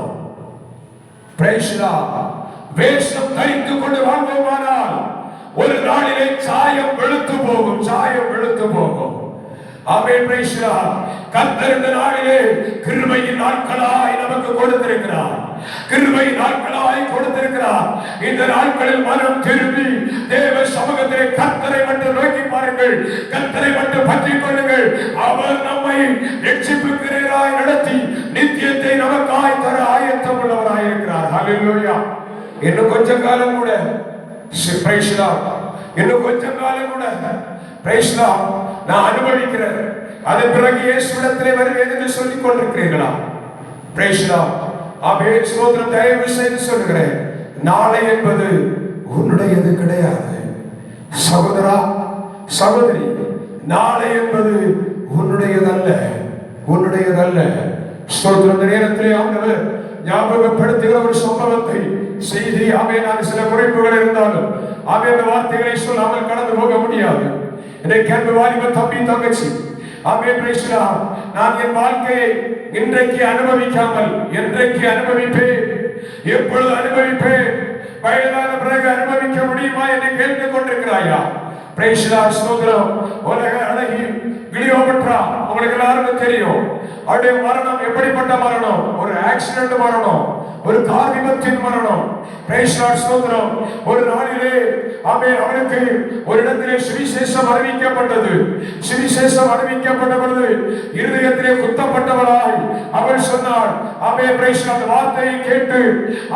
Price the Lord. வேஷம் தரித்துக் கொண்டு வாழ்வோமானால் ஒரு நாளிலே சாயம் வெளுத்து போகும், சாயம் வெளுத்து போகும். ஆமென். Praise the Lord. கர்த்தர் இந்த நாளிலே கிருபையின் நாட்களாய் நமக்கு கொடுத்திருக்கிறார், கிருபை நாட்களாய் கொடுத்திருக்கிறார். இந்த நாட்களில் மனம் திரும்பி தேவ சமூகத்திலே கர்த்தரை மட்டும் நோக்கி பாருங்கள், கர்த்தரை மட்டும் பற்றிக் கொள்ளுங்கள். அவர் நம்மை ரட்சிப்புக்குரியவராய் நடத்தி நித்தியத்தை நமக்காய் தர ஆயத்தம் உள்ளவராய் இருக்கிறார். ஹல்லேலூயா. இன்னும் கொஞ்ச காலம் கூட, பிரைஸ் தி லார்ட், இன்னும் கொஞ்ச காலம் கூட, பிரைஸ் தி லார்ட், நான் அனுபவிக்கிறேன். அதன் பிறகு இயேசுவிடத்திலே வருவேன் என்று சொல்லிக் கொண்டிருக்கிறீர்களா? Price the Lord. ஆமென். ஸ்தோத்திரம். தயவு செய்து சொல்கிறேன், நாளை என்பது உன்னுடையது கிடையாது. சகோதரா, சகோதரி, நாளை என்பது உன்னுடையதல்ல, உன்னுடையதல்ல. ஸ்தோத்திரம். இந்த நேரத்திலே ஆண்டவர் ஞாபகப்படுத்துகிற ஒரு சம்பவத்தை செய்தி, ஆமென், நான் சில குறைப்புகள் இருந்தாலும் ஆமென், இந்த வார்த்தைகளை சொல்லாமல் கடந்து போக முடியாது. இன்றைக்கு அன்பு வாலிப தம்பி தங்கச்சி, ஆமென், பிரைஸ் தி லார்ட், நான் என் வாழ்க்கையை இன்றைக்கு அனுபவிக்காமல் என்றைக்கு அனுபவிப்பேன், எப்பொழுது அனுபவிப்பேன், வயதான பிறகு அனுபவிக்க முடியுமா என்று கேட்டுக் கொண்டிருக்கிறாயா? Price the Lord. ஸ்தோத்திரம். உலக அழகி கிளியோபட்ரா உங்களுக்கு எல்லாருக்கும் தெரியும். அவருடைய மரணம் எப்படிப்பட்ட மரணம்? ஒரு ஆக்சிடென்ட் மரணம், ஒரு கார் விபத்தின் மரணம். Price the Lord. ஸ்தோத்திரம். ஒரு நாளிலே ஆமென், அவருக்கு ஒரு இடத்திலே சுவிசேஷம் அறிவிக்கப்பட்டது. சுவிசேஷம் அறிவிக்கப்பட்ட பொழுது இருதயத்திலே குத்தப்பட்டவளாய் அவள் சொன்னாள், ஓடினான். ஆமென். Praise the Lord. அந்த வார்த்தையை கேட்டு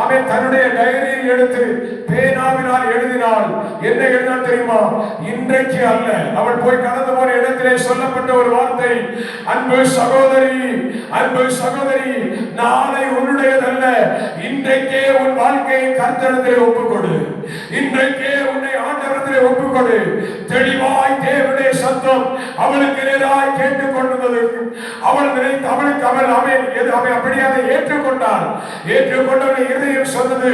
ஆமென் தன்னுடைய டைரியில் எடுத்து பேனாவினால் எழுதினாள். என்ன எழுதினாள் தெரியுமா? இன்றைக்கு அல்ல. அவள் போய் கடந்து போன இடத்திலே சொல்லப்பட்ட ஒரு வார்த்தை, அன்பு சகோதரி, அன்பு சகோதரி, நாளை உன்னுடையதல்ல, இன்றைக்கே உன் வாழ்க்கையை கர்த்தரிடத்திலே ஒப்புக்கொடு, இன்றைக்கே உன்னை ஆண்டவரிடத்திலே ஒப்புக்கொடு. தெளிவாய் தேவனுடைய சத்தம் அவளுக்கு நேராய் கேட்டுக்கொண்டது. அவள் நினைத்து அவளுக்கு அவள் அவன் அப்படியே அதை ஏற்றுக்கொண்டாள். ஏற்றுக்கொண்டவனை இருதயம் சொன்னது,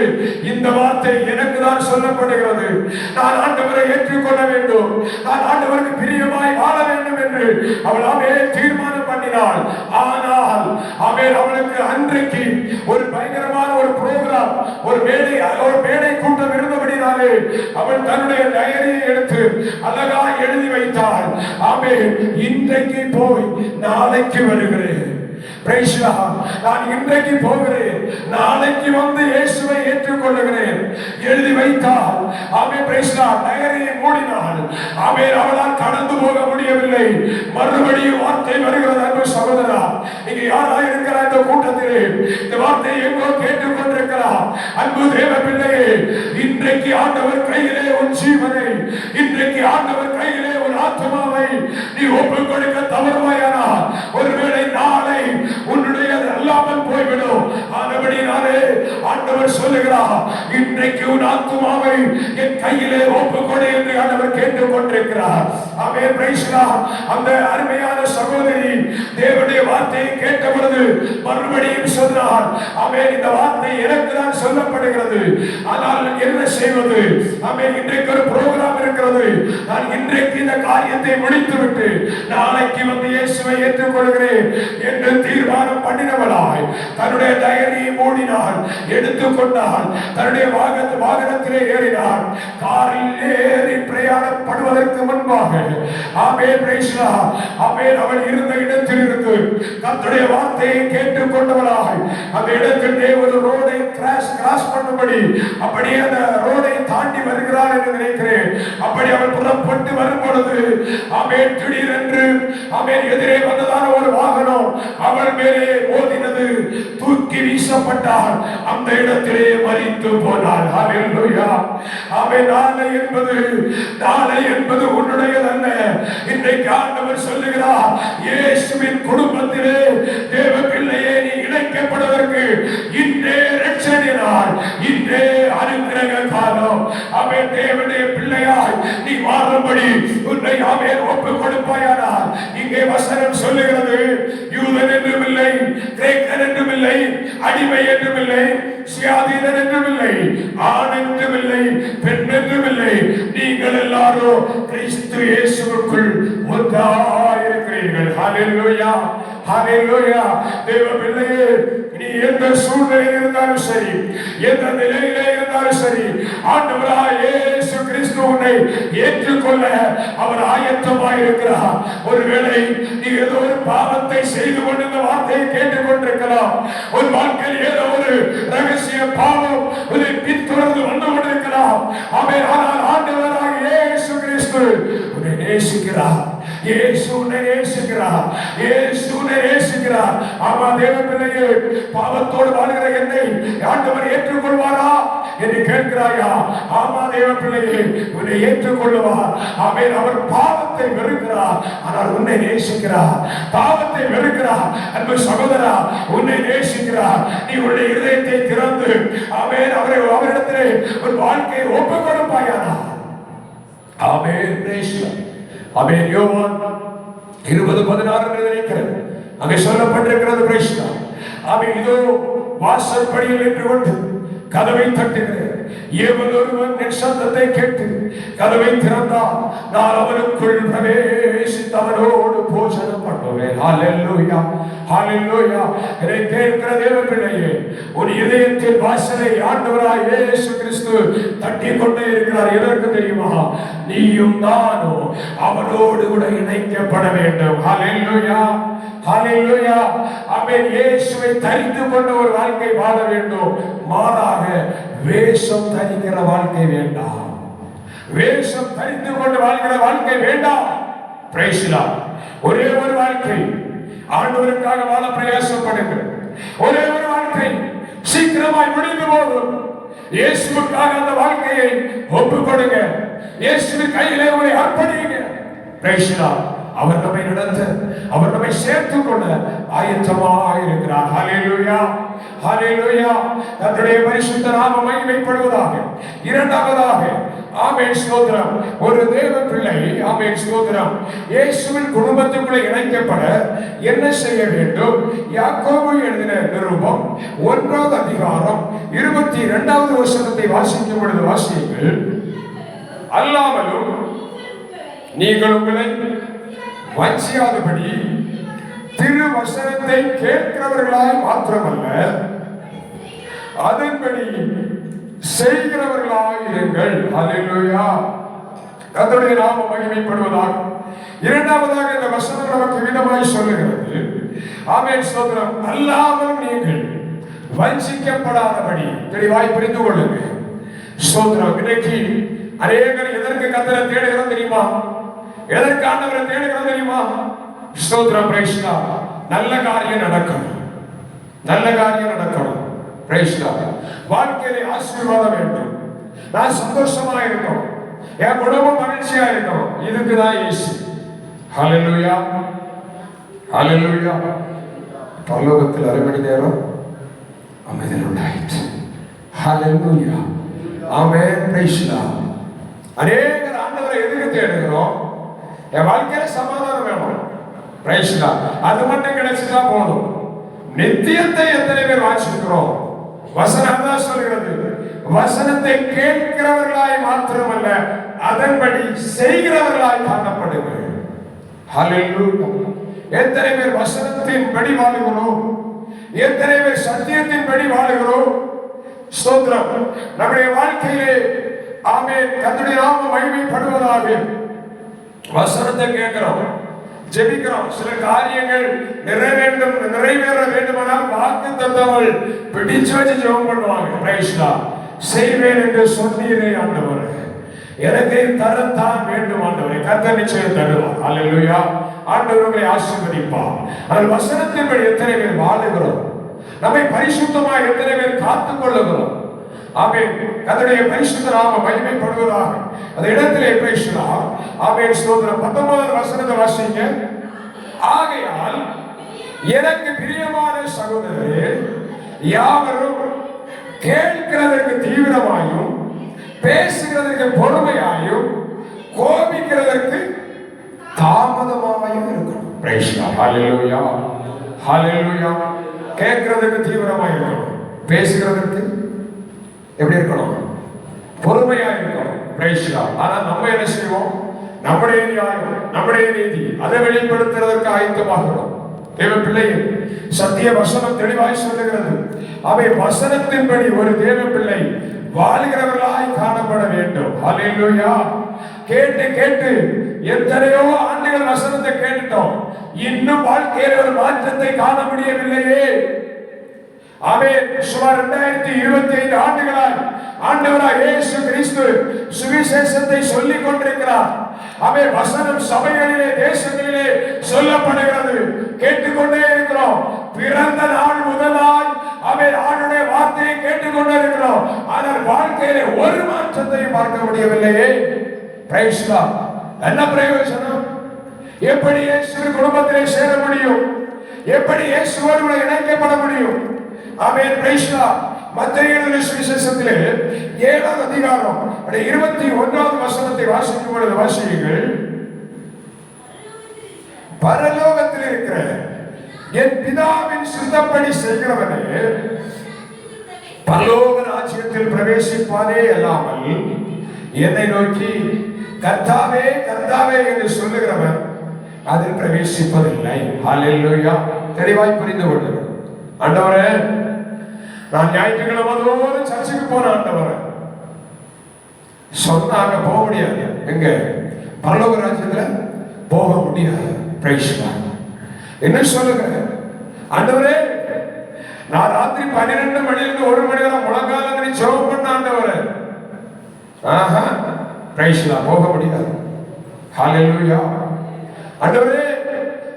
இந்த வார்த்தை எனக்கு தான் சொல்லப்படுகிறது, நான் ஆண்டவரை ஏற்றுக்கொள்ள வேண்டும், நான் ஆண்டவருக்கு பிரியமாய் வாழ வேண்டும் என்று அவள் தீர்மானம் பண்ணினாள். ஆனால் அவளுக்கு அன்றைக்கு ஒரு பயங்கரமான ஒரு புரோகிராம், ஒரு மேடை கூட்டம் இருந்தபடினாலே அவள் தன்னுடைய டைரியை எடுத்து அழகா எழுதி வைத்தாள். இன்றைக்கு போய் நாளைக்கு வருகிறேன், நான் இன்றைக்கு போகிறேன், நாளைக்கு வந்து இயேசுவை ஏற்றுக்கொள்ளுகிறேன் எழுதி வைத்தால் டைரியை மூடினாள். அவளால் கடந்து போக முடியவில்லை. மறுபடியும் வார்த்தை வருகிறது. அன்பு சகோதரா, நீங்க யாரா இருக்கிற இந்த கூட்டத்திலே இந்த வார்த்தையை எங்கோ கேட்டுக்கொண்டிருக்கிறார். அன்பு தேவ பிள்ளையே, இன்றைக்கு ஆண்டவர் கையிலே உன் ஜீவனை, இன்றைக்கு ஆண்டவர் கையிலே உன் ஆத்மாவை நீ ஒப்புக் கொடுக்க தவறுவாயானா ஒருவேளை நாளை உன்னுடைய அல்லாமல் போய்விடும். ஆனபடினாலே ஆண்டவர் சொல்லுகிறார், இன்றைக்கு உன் ஆத்மாவை என் கையிலே ஒப்புக்கொடு என்று ஆண்டவர் கேட்டுக்கொண்டிருக்கிறார். ஆமென். Praise the Lord. அந்த அருமையான சகோதரி தேவனுடைய வார்த்தையை கேட்ட பொழுது மறுபடியும் சொன்னார், ஆமென், இந்த வார்த்தை எனக்கு தான் சொல்லப்படுகிறது, ஆனால் என்ன செய்வது? ஆமென். இன்றைக்கு ஒரு புரோகிராம் இருக்கிறது, நான் இன்றைக்கு இந்த காரியத்தை முடித்துவிட்டு நாளைக்கு வந்து இயேசுவை ஏற்றுக்கொள்கிறேன் என்று தீர்மானம் பண்ணினவளாய் தன்னுடைய டைரியை மூடினாள், எடுத்துக்கொண்டாள், தன்னுடைய வாகனத்திலே ஏறினாள். காரில் ஏறி பிரயாணப்படுவதற்கு முன்பாக அவள் இருந்த இடத்தில் இருந்து கர்த்தருடைய வார்த்தையை கேட்டுக்கொண்டவளாய் அந்த இடத்திலே ஒரு ரோடை கிராஸ் பண்ணும்படி அப்படியே அந்த ரோடை தாண்டி வருகிறாள் என்று நினைக்கிறேன். அப்படி அவள் புறப்பட்டு வரும் பொழுது திடீரென்று எதிரே வந்ததான ஒரு வாகனம் அவள் மேலே மோதினது. தூக்கி வீசப்பட்டால் அந்த இடத்திலே மரித்து போனாள். ஹல்லேலூயா. நாளை என்பது உன்னுடையதல்ல. இன்றைக்கு ஆண்டவர் சொல்லுகிறார், இயேசுவின் குடும்பத்திலே தேவ பிள்ளையே நீ இணைக்கப்படுவதற்கு இன்றே ரட்சணை நாள், இன்றே அனுக்கிரக காலம். தேவனுடைய பிள்ளையாய் நீ வாழும்படி உன்னை ஒப்புக் கொடுப்பாயானால் இங்கே வசனம் சொல்லுகிறது, யூதன் என்றும் இல்லை, கிரேக்கன் என்றும் இல்லை, அடிமை என்றும் இல்லை, சுயாதீனன் என்றும் இல்லை, ஆண் என்றும் இல்லை, பெண் என்றும் இல்லை, நீங்கள் எல்லாரும் கிறிஸ்து இயேசுவுக்குள் ஒன்றாயிருக்கிறீர்கள். ஹல்லேலூயா, ஹல்லேலூயா. தேவ பிள்ளையே, நீ எந்த சூழ்நிலையில் இருந்தாலும் சரி, எந்த நிலையிலே இருந்தாலும் சரி, ஆண்டவராகிய இயேசு கிறிஸ்து உன்னை ஏற்றுக்கொள்ள அவர் ஆயத்தமாய் இருக்கிறார். ஒருவேளை நீ ஏதோ ஒரு பாவத்தை செய்து கொண்டு இந்த வார்த்தையை கேட்டுக்கொண்டிருக்கலாம். ஒரு வாழ்க்கையில் ஏதோ ஒரு ரகசிய பாவம் உன்னை பின்தொடர்ந்து வந்து கொண்டிருக்கலாம். ஆனால் ஆண்டவராகிய இயேசு கிறிஸ்து உன்னை நேசிக்கிறார். இயேசு உன்னை நேசிக்கிறார். இயேசு உன்னை நேசிக்கிறார். ஆமா தேவ பிள்ளையே, பாவத்தோடு வாழ்கிற என்னை ஆண்டவர் ஏற்றுக்கொள்வாரா என்று கேட்கிறாயா? ஆமா தேவ பிள்ளையே, உன்னை ஏற்றுக்கொள்வார். ஆமென். அவர் பாவத்தை வெறுக்கிறார், ஆனால் உன்னை நேசிக்கிறார். பாவத்தை வெறுக்கிறார். அன்பு சகோதரா, உன்னை நேசிக்கிறார். நீ உன்னுடைய இதயத்தை திறந்து ஆமென் அவரிடத்திலே ஒரு வாழ்க்கையை ஒப்புக் கொடுப்பாயானா? ஆமென். ஆமென். யோவான் 20:16 நினைக்கிறேன் அங்கே சொல்லப்பட்டிருக்கிறது. கிறிஸ்து ஆமென். இதோ வாசல் படியில் நின்று கொண்டு கதவை தட்டுகிறேன். எவன் ஒருவன் என் சத்தத்தை கேட்டு கதவை திறந்தான், நான் அவனுக்குள் பிரவேசித்து அவனோடு போஜனம் பண்ணுவேன். ஹல்லேலூயா, ஹல்லேலூயா. என்னை கேட்கிற தேவ பிள்ளையே, உன் இதயத்தின் வாசலை ஆண்டவராகிய இயேசு கிறிஸ்து தட்டி கொண்டே இருக்கிறார். எதற்கு தெரியுமா? நீயும் நானும் அவனோடு கூட இணைக்கப்பட வேண்டும். ஹல்லேலூயா, ஹல்லேலூயா. ஆமென். இயேசுவை தரித்து கொண்ட ஒரு வாழ்க்கை வாழ வேண்டும். மாறாக வேஷம் தரிக்கிற வாழ்க்கை வேண்டாம். வேஷம் தரித்து கொண்டு வாழ்கிற வாழ்க்கை வேண்டாம். Price the Lord. ஒரே ஒரு வாழ்க்கை ஆண்டவருக்காக வாழ பிரயாசப்படுங்கள். ஒரே இயேசுவுக்காக அந்த வாழ்க்கையை ஒப்புக் கொடுங்க. இயேசுவின் கையிலே உங்களை அர்ப்பணிங்க. Price the Lord. அவர் நம்மை நடத்த, அவர் நம்மை சேர்த்துக் கொள்ள ஆயத்தமாக இருக்கிறார். ஹல்லேலூயா, ஹல்லேலூயா. கர்த்தருடைய பரிசுத்த நாமம் மகிமைப்படுவதாக. இரண்டாவதாக, ஆமென், ஸ்தோத்திரம், ஒரு தேவ பிள்ளை, ஆமென், ஸ்தோத்திரம், இயேசுவின் குடும்பத்துக்குள்ளே இணைக்கப்பட என்ன செய்ய வேண்டும்? யாக்கோபு எழுதின நிருபம் 1 அதிகாரம் 22வது வசனத்தை வாசிக்கும் பொழுது வாசியுங்கள். அல்லாமலும் நீங்கள் உங்களை வஞ்சியாதபடி திருவசனத்தை கேட்கிறவர்களாய் மாத்திரமல்ல, அதன்படி செய்கிறவர்களாய் இருங்கள். ஹல்லேலூயா. கர்த்தருடைய நாமம் மகிமைப்படுவதாக. இரண்டாவதாக இந்த வசனம் நமக்கு விதமாய் சொல்லுகிறது, ஆமென், ஸ்தோத்திரம், அல்லாமல் நீங்கள் வஞ்சிக்கப்படாதபடி. தெளிவாய் புரிந்து கொள்ளுங்கள். ஸ்தோத்திரம். இன்னைக்கு அநேகர் எதற்கு கர்த்தரை தேடுகிறோம் தெரியுமா? எதற்கு ஆண்டவரை தேடுகிறோம் தெரியுமா? ஸ்தோத்திரம், பிரைஸ் தி லார்ட். நல்ல காரியம் நடக்கணும், நல்ல காரியம் நடக்கணும். Price the Lord. வாழ்க்கையிலே ஆசீர்வாதம் வேண்டும், நான் சந்தோஷமா இருக்கணும், என் குடும்பம் மகிழ்ச்சியா இருக்கணும். இதுக்கு தான் இயேசு. ஹல்லேலூயா, ஹல்லேலூயா. பரலோகத்தில் 1/2 மணி நேரம் அமைதல் உண்டாயிற்று. ஹல்லேலூயா, ஆமென், பிரைஸ் தி லார்ட். அநேகர் ஆண்டவரை எதுக்கு தேடுகிறோம்? என் வாழ்க்கையில சமாதானம் வேணும். Price the Lord. அது மட்டும் கிடைச்சிட்டா போதும். நித்தியத்தை எத்தனை பேர் வாசிக்கிறோம்? வசனம் தான் சொல்கிறது, வசனத்தை கேட்கிறவர்களாய் மாத்திரமல்ல, அதன்படி செய்கிறவர்களாய் காணப்படுங்கள். ஹல்லேலூயா. எத்தனை பேர் வசனத்தின் படி வாழுகிறோம்? எத்தனை பேர் சத்தியத்தின் படி வாழுகிறோம்? ஸ்தோத்திரம். நம்முடைய வாழ்க்கையிலே, ஆமென், கர்த்தருடைய நாமம் மகிமைப்படுவதாக. வசனத்தை கேட்கிறோம், ஜெபிக்கிறோம். சில காரியங்கள் நிறைவேற வேண்டுமானால் வாக்கு தத்தங்கள் பிடிச்சு வச்சு ஜெபம் பண்ணுவாங்க. Price the Lord. செய்வேன் என்று சொன்னீரே ஆண்டவரே, எனக்கு தரத்தான் வேண்டும் ஆண்டவரே. கர்த்தர் நிச்சயம் தருவார். ஹல்லேலூயா. ஆண்டவர் உங்களை ஆசீர்வதிப்பார். ஆனால் வசனத்தின்படி எத்தனை பேர் வாழுகிறோம்? நம்மை பரிசுத்தமாக எத்தனை பேர் காத்துக் கொள்ளுகிறோம்? ஆமென். கர்த்தருடைய பரிசுத்த நாமம் மகிமைப்படுவதாக. அந்த இடத்திலே பேசினார். ஆமென், ஸ்தோத்திரம். 19வது வசனத்தை வாசிங்க. ஆகையால் எனக்கு பிரியமான சகோதரரே, யாவரும் கேட்கிறதற்கு தீவிரமாயும் பேசுகிறதற்கு பொறுமையாயும் கோபிக்கிறதற்கு தாமதமாயும் இருக்கணும். Price the Lord. ஹல்லேலூயா, ஹல்லேலூயா. கேட்கிறதுக்கு தீவிரமாக இருக்கணும், பேசுகிறதற்கு எப்படி இருக்கணும்? பொறுமையா இருக்கணும். Price the Lord. ஆனா நம்ம என்ன செய்வோம்? நம்முடைய நியாயம், நம்முடைய நீதி, அதை வெளிப்படுத்துவதற்கு ஆயத்தமாகிறோம். தேவ பிள்ளைகள், சத்திய வசனம் தெளிவாய் சொல்லுகிறது, அவை வசனத்தின்படி ஒரு தேவ பிள்ளை வாழ்கிறவர்களாய் காணப்பட வேண்டும். ஹல்லேலூயா. கேட்டு கேட்டு எத்தனையோ ஆண்டுகள் வசனத்தை கேட்டுட்டோம், இன்னும் வாழ்க்கையில் ஒரு மாற்றத்தை காண முடியவில்லையே. ஆமென். சுமார் 2025 ஆண்டுகளாய் ஆண்டவராகிய இயேசு கிறிஸ்து சுவிசேஷத்தை சொல்லிக் கொண்டிருக்கிறார். ஆமென். வசனம் சபைகளிலே, தேசங்களிலே சொல்லப்படுகிறது, கேட்டுக்கொண்டே இருக்கிறோம். பிறந்த நாள் முதலாய் ஆமென் ஆண்டவருடைய வார்த்தையை கேட்டுக்கொண்டே இருக்கிறோம். ஆனால் வாழ்க்கையிலே ஒரு மாற்றத்தையும் பார்க்க முடியவில்லையே. Price the Lord. என்ன பிரயோஜனம்? எப்படி இயேசுவின் குடும்பத்திலே சேர முடியும்? எப்படி இயேசுவோடு இணைக்கப்பட முடியும்? ஆமென், பிரைஸ் தி லார்ட். மத்தேயு எழுதின சுவிசேஷத்திலே 7வது அதிகாரம் 21வது வசனத்தை வாசிக்கும் பொழுது வாசியுங்கள். பரலோகத்தில் இருக்கிற என் பிதாவின் சித்தப்படி செய்கிறவனே பரலோக ராஜ்யத்தில் பிரவேசிப்பானே அல்லாமல் என்னை நோக்கி கர்த்தாவே கர்த்தாவே என்று சொல்லுகிறவன் அதில் பிரவேசிப்பதில்லை. ஹல்லேலூயா. தெளிவாய் புரிந்து கொள்ளுங்கள். ஆண்டவரே, நான் ஞாயிற்றுக்கிழமை தோறும் சர்ச்சுக்கு போறேன் ஆண்டவரே சொன்னாங்க, போக முடியாது. எங்க? பரலோக ராஜ்யத்துல போக முடியாது. Price the Lord. என்ன சொல்லுங்க ஆண்டவரே, நான் ராத்திரி 12 மணிலிருந்து 1 மணி வரை முழங்கால ஜெபம் பண்ண ஆண்டவரே. ஆஹா, பிரைஸ் தி லார்ட், போக முடியாது. ஹல்லேலூயா. ஆண்டவரே,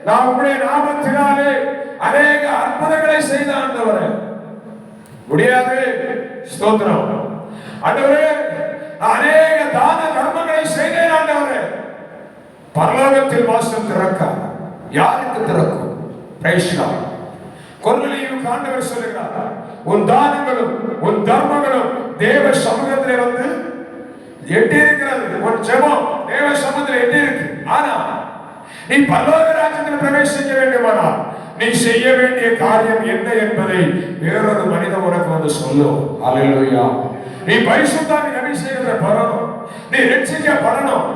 நான் உம்முடைய நாமத்தினாலே அநேக அற்புதங்களை செய்த ஆண்டவரே, முடியாது. ஸ்தோத்திரம். ஆண்டவரே அநேக தான தர்மங்களை செய்தேன் ஆண்டவரே. பரலோகத்தில் வாசல் திறக்க யாருக்கு திறக்கும்? Price Lord. கொர்நேலியுவுக்கு ஆண்டவர் சொல்லுகிறார், உன் தானங்களும் உன் தர்மங்களும் தேவ சமூகத்திலே வந்து எட்டி இருக்கிறது. உன் ஜெபம் தேவ சமூகத்தில் எட்டி இருக்கு. ஆனா நீ பரலோக ராஜ்யத்தில் பிரவேசிக்க வேண்டுமானால் நீ செய்ய வேண்டிய காரியம் என்ன என்பதை வேறொரு மனிதன் உனக்கு வந்து சொல்லும். அல்லேலூயா. நீ பரிசுத்தாவின் அபிஷேகத்தை பெறணும். நீ ரட்சிக்கப்படணும்.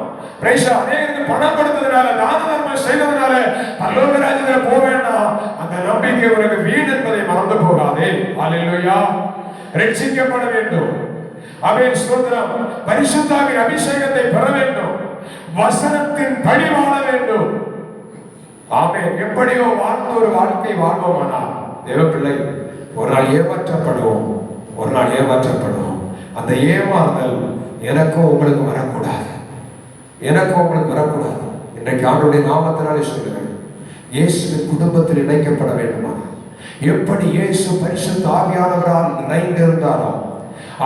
Price Lord. அநேகருக்கு பணம் கொடுத்ததுனால தான தர்மம் செய்ததுனால பரலோக ராஜ்யத்தில் போக வேண்டாம். அந்த நம்பிக்கை உனக்கு வீண் என்பதை மறந்து போகாதே. அல்லேலூயா. ரட்சிக்கப்பட வேண்டும். ஆமென். ஸ்தோத்திரம். பரிசுத்தாவின் அபிஷேகத்தை பெற வேண்டும். வசனத்தின் படி வாழ வேண்டும். ஆமென். எப்படியோ வாழ்ந்த ஒரு வாழ்க்கை வாழ்வோமானால் தேவ பிள்ளை ஒரு நாள் ஏமாற்றப்படுவோம். ஒரு நாள் ஏமாற்றப்படுவோம். அந்த ஏமாறுதல் எனக்கும் உங்களுக்கு வரக்கூடாது. எனக்கும் உங்களுக்கு வரக்கூடாது. இன்றைக்கு ஆண்டவருடைய நாமத்தினாலே சொல்லுங்கள், இயேசுவின் குடும்பத்தில் இணைக்கப்பட வேண்டுமா? எப்படி இயேசு பரிசுத்த ஆவியானவரால் நிறைந்திருந்தாரோ,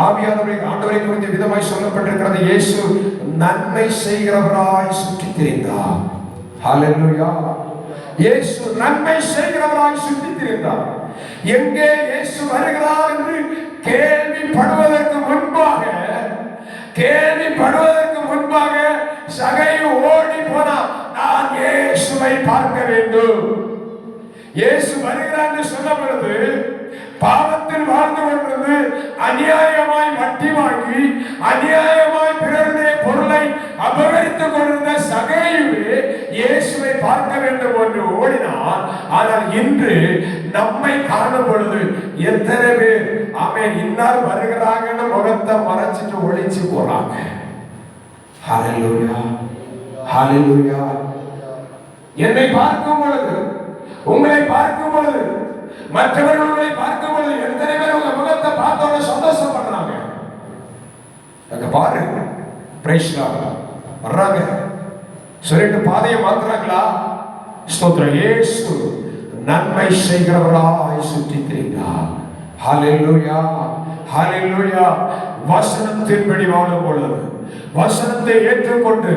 ஆவியானவரை ஆண்டவரை குறித்த விதமாய் சொல்லப்பட்டிருக்கிறது, இயேசு நன்மை செய்கிறவராய் சுற்றி திரிந்தார். ஹல்லேலூயா. இயேசு நன்மை செய்கிறவராய் சுற்றி திரிந்தார். எங்கே இயேசு வருகிறார் என்று கேள்விப்படுவதற்கு முன்பாக சகையு ஓடி போனார். நான் இயேசுவை பார்க்க வேண்டும். இயேசு வருகிறார் என்று சொன்ன பொழுது பாவத்தில் வாழ்ந்து கொண்டிருந்து அநியாயமாய் வட்டி வாங்கி அநியாயமாய் பிறருடைய பொருளை அபகரித்துக் கொண்டிருந்த சகையுவே இயேசுவை பார்க்க வேண்டும் என்று ஓடினார். ஆனால் இன்று நம்மை காணும் பொழுது எத்தனை பேர் ஆமென் இன்னார் வருகிறாங்கன்னு முகத்தை மறைச்சிட்டு ஒளிச்சு போறாங்க. ஹல்லேலூயா. ஹல்லேலூயா. என்னை பார்க்கும் பொழுது, உங்களை பார்க்கும் பொழுது, மற்றவர்களை பார்க்கும் பொழுது எத்தனை பேர் உங்க முகத்தை பார்த்தோட சந்தோஷப்படுறாங்க? அங்க பாரு. Praise Lord. வர்றாங்க சொல்லிட்டு பாதையை மாத்துறாங்களா? ஸ்தோத்திரம். இயேசு நன்மை செய்கிறவராய் சுற்றி திரிந்தார். ஹல்லேலூயா. ஹல்லேலூயா. வசனத்தின்படி வாழும் பொழுது, வசனத்தை ஏற்றுக்கொண்டு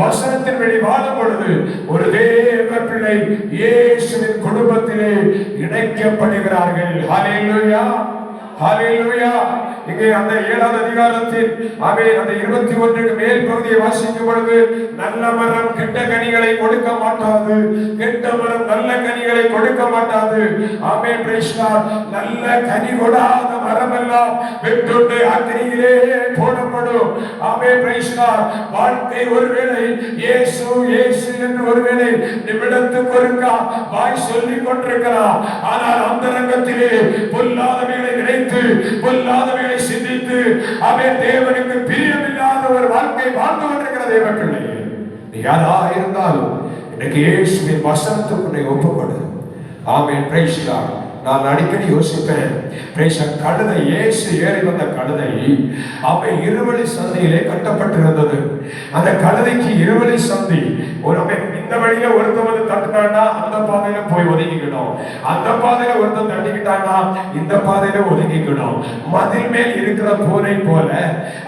வசனத்தின்படி வாழும் பொழுது ஒரு தேவ பிள்ளை இயேசுவின் குடும்பத்திலே இணைக்கப்படுகிறார்கள். ஹல்லேலூயா. ஹல்லேலூயா. இங்கே அந்த 7ஆம் அதிகாரத்தில் ஆமென் அந்த 21க்கு மேல் பகுதியை வாசிக்கும் பொழுது, நல்ல மரம் கெட்ட கனிகளை கொடுக்க மாட்டாது, கெட்ட மரம் நல்ல கனிகளை கொடுக்க மாட்டாது. ஆமென். Praise Lord. நல்ல கனி கொடாத மரம் எல்லாம் வெட்டுண்டு அக்கினியிலே போடப்படும். ஆமென். Praise Lord. வாழ்க்கை ஒருவேளை இயேசு இயேசு என்று ஒருவேளை நிமிடத்துக்கு ஒருக்கா வாய் சொல்லிக் கொண்டிருக்கலாம். ஆனால் அந்தரங்கத்திலே பொல்லாதவைகளை நினைத்து பொல்லாதவைகளை சிந்தித்து அவன் தேவனுக்கு பிரியமில்லாத ஒரு வாழ்க்கை வாழ்ந்து கொண்டிருக்கிற தேவ பிள்ளையே, நீ யாரா இருந்தாலும் இன்னைக்கு இயேசுவின் வசனத்துக்கு ஒப்புக்கொடு. ஆமென். Praise Lord. நான் அடிக்கடி யோசிப்பேன், கழுதை இயேசு ஏறி வந்த கழுதை அவை இருவழி சந்தியிலே கட்டப்பட்டிருந்தது. அந்த கழுதைக்கு இருவழி சந்தி. ஒரு இந்த வழியில ஒருத்தன் வந்து தட்டினான்னா அந்த பாதையில போய் ஒதுங்கிக்கணும், அந்த பாதையில ஒருத்தன் தட்டிக்கிட்டானா இந்த பாதையில ஒதுங்கிக்கணும். மதில் மேல் இருக்கிற போரை போல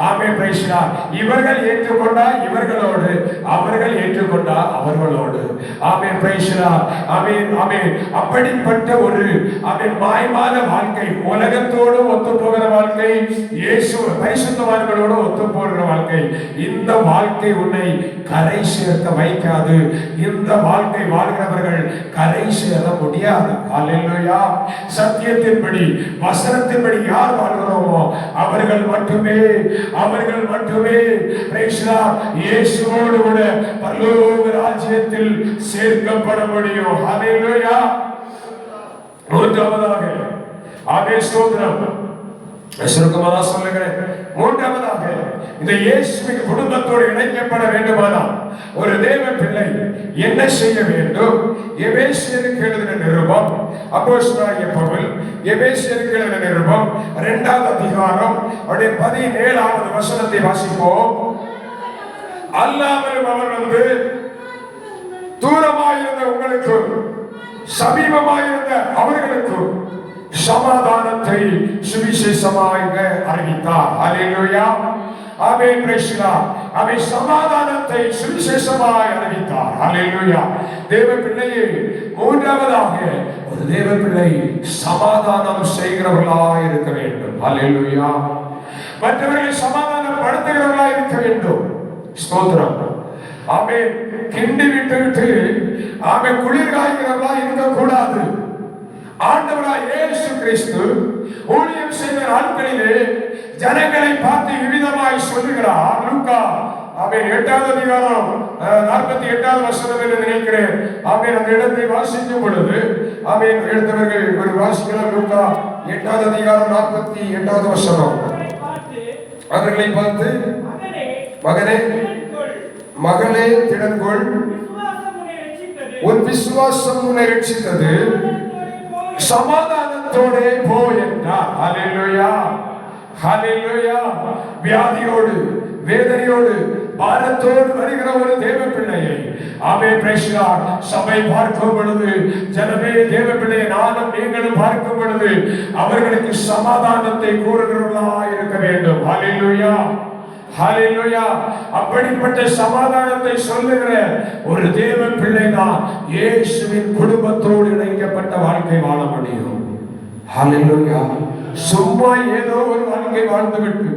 ஆமென். Praise Lord. இவர்கள் ஏற்றுக்கொண்டா இவர்களோடு, அவர்கள் ஏற்றுக்கொண்டா அவர்களோடு. ஆமென். Praise Lord. ஆமென். ஆமென். அப்படிப்பட்ட ஒரு அவன் மாய்மான வாழ்க்கை, உலகத்தோடு ஒத்து போகிற வாழ்க்கை, இயேசு பரிசுத்தவான்களோடு ஒத்து போகிற வாழ்க்கை, இந்த வாழ்க்கை உன்னை கரை சேர்க்க வைக்காது. இந்த வாழ்க்கை வாழ்கிறவர்கள் கரை சேர முடியாது. அல்லேலூயா. சத்தியத்தின்படி வசனத்தின்படி யார் வாழ்கிறோமோ அவர்கள் மட்டுமே இயேசுவோடு கூட பரலோக ராஜ்யத்தில் சேர்க்கப்பட முடியும். அல்லேலூயா. மூன்றாவதாக ஆமென். ஸ்தோத்திரம். சுருக்கமாக சொல்லுகிறேன். மூன்றாவதாக இந்த இயேசுவின் குடும்பத்தோடு இணைக்கப்பட வேண்டுமானால் ஒரு தேவ பிள்ளை என்ன செய்ய வேண்டும்? எபேசியருக்கு எழுதின நிருபம், அப்போஸ்தலனாகிய பவுல் எபேசியருக்கு எழுதின நிருபம் 2ஆம் அதிகாரம் 17ஆவது வசனத்தை வாசிப்போம். அல்லாமலும் அவர் வந்து தூரமாயிருந்த உங்களுக்கு சமீபமாயிருந்த அவர்களுக்கு சமாதானத்தை சபை சுவிசேஷமாக அறிவித்தார். ஹல்லேலூயா. ஆமென். Praise the Lord. அவர் சமாதானத்தை சுவிசேஷமாய் அறிவித்தார். ஹல்லேலூயா. தேவ பிள்ளையே, மூன்றாவதாக ஒரு தேவ பிள்ளை சமாதானம் செய்கிறவர்களாய் இருக்க வேண்டும். ஹல்லேலூயா. மற்றவர்களை சமாதானப்படுத்துகிறவர்களாய் இருக்க வேண்டும். ஸ்தோத்திரம். ஆமென். கிண்டி விட்டு ஆமென் குளிர் காய்கிறவர்களாய் இருக்கக்கூடாது. ஆண்டவராய் இயேசு கிறிஸ்து ஊழியம் செய்த நாட்களிலே ஜனங்களை பார்த்து விவிதமாய் சொல்லுகிறார். லூக்கா ஆமென் 8வது அதிகாரம் 48வது வசனம் என்று நினைக்கிறேன். ஆமென். அந்த இடத்தை வாசிக்கும் பொழுது ஆமென் எழுத்தவர்கள் ஒரு வாசிக்கலாம். லூக்கா 8வது அதிகாரம் 48வது வசனம். அவர்களை பார்த்து, மகனே மகளே திடன்கொள், உன் விசுவாசம் உன்னை ரட்சித்தது, சமாதானத்தோட போ என்றார். ஹல்லேலூயா. ஹல்லேலூயா. வியாதியோடு வேதனையோடு பாரத்தோடு வருகிற ஒரு தேவ பிள்ளையை ஆமென் பிரைஸ் தி லார்ட் சபை பார்க்கும் பொழுது, ஜனமே தேவ பிள்ளையை நானும் நீங்களும் பார்க்கும் பொழுது அவர்களுக்கு சமாதானத்தை கூறுகிறவர்களாய் இருக்க வேண்டும். ஹல்லேலூயா. ஹல்லேலூயா. அப்படிப்பட்ட சமாதானத்தை சொல்லுகிற ஒரு தேவ பிள்ளை தான் இயேசுவின் குடும்பத்தோடு இணைக்கப்பட்ட வாழ்க்கை வாழ முடியும். ஹல்லேலூயா. சும்மா ஏதோ ஒரு வாழ்க்கை வாழ்ந்துவிட்டு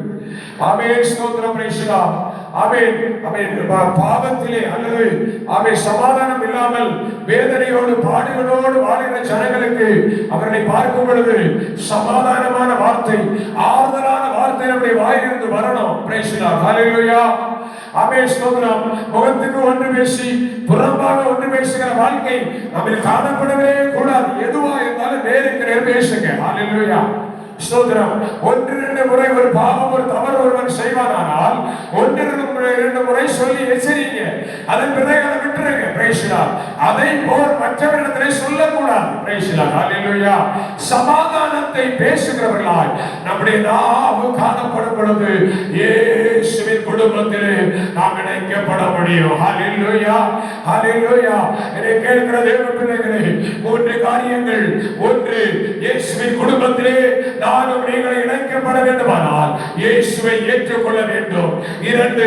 ஆமென் ஸ்தோத்திரம் பிரைஸ் தி லார்ட் ஆமென் ஆமென் பாவத்திலே அல்லது ஆமென் சமாதானம் இல்லாமல் வேதனையோடு பாடுகளோடு வாழ்கிற ஜனங்களுக்கு அவர்களை பார்க்கும் பொழுது சமாதானமான வார்த்தை, ஆறுதலான வார்த்தை நம்முடைய வாயிலிருந்து வரணும். Price the Lord. ஹல்லேலூயா. ஆமென் ஸ்தோத்திரம். முகத்துக்கு ஒன்று பேசி புறம்பாக ஒன்று பேசுகிற வாழ்க்கை நம்மில் காணப்படவே கூடாது. எதுவா இருந்தாலும் நேருக்கு நேர் பேசுங்க. ஹல்லேலூயா. ஸ்தோத்திரம். 1-2 முறை ஒரு பாவம் ஒரு தவறு ஒருவன் செய்வானால் 1-2 முறை சொல்லி எச்சரிங்க. அதன் பிறகு அதை விட்டுருங்க. Praise the Lord. அதை போல் மற்றவரிடத்திலே சொல்லக்கூடாது. Praise the Lord. ஹல்லேலூயா. சமாதானத்தை பேசுகிறவர்களாய் நம்முடைய நாவு காணப்படும் பொழுது இயேசுவின் குடும்பத்திலே நாம் இணைக்கப்பட முடியும். ஹல்லேலூயா. ஹல்லேலூயா. என்னை கேட்கிற தேவ பிள்ளைகளே, 3 காரியங்கள். 1, இயேசுவின் குடும்பத்திலே நானும் நீங்கள் இணைக்கப்பட வேண்டுமானால் இயேசுவை ஏற்றுக்கொள்ள வேண்டும். 2,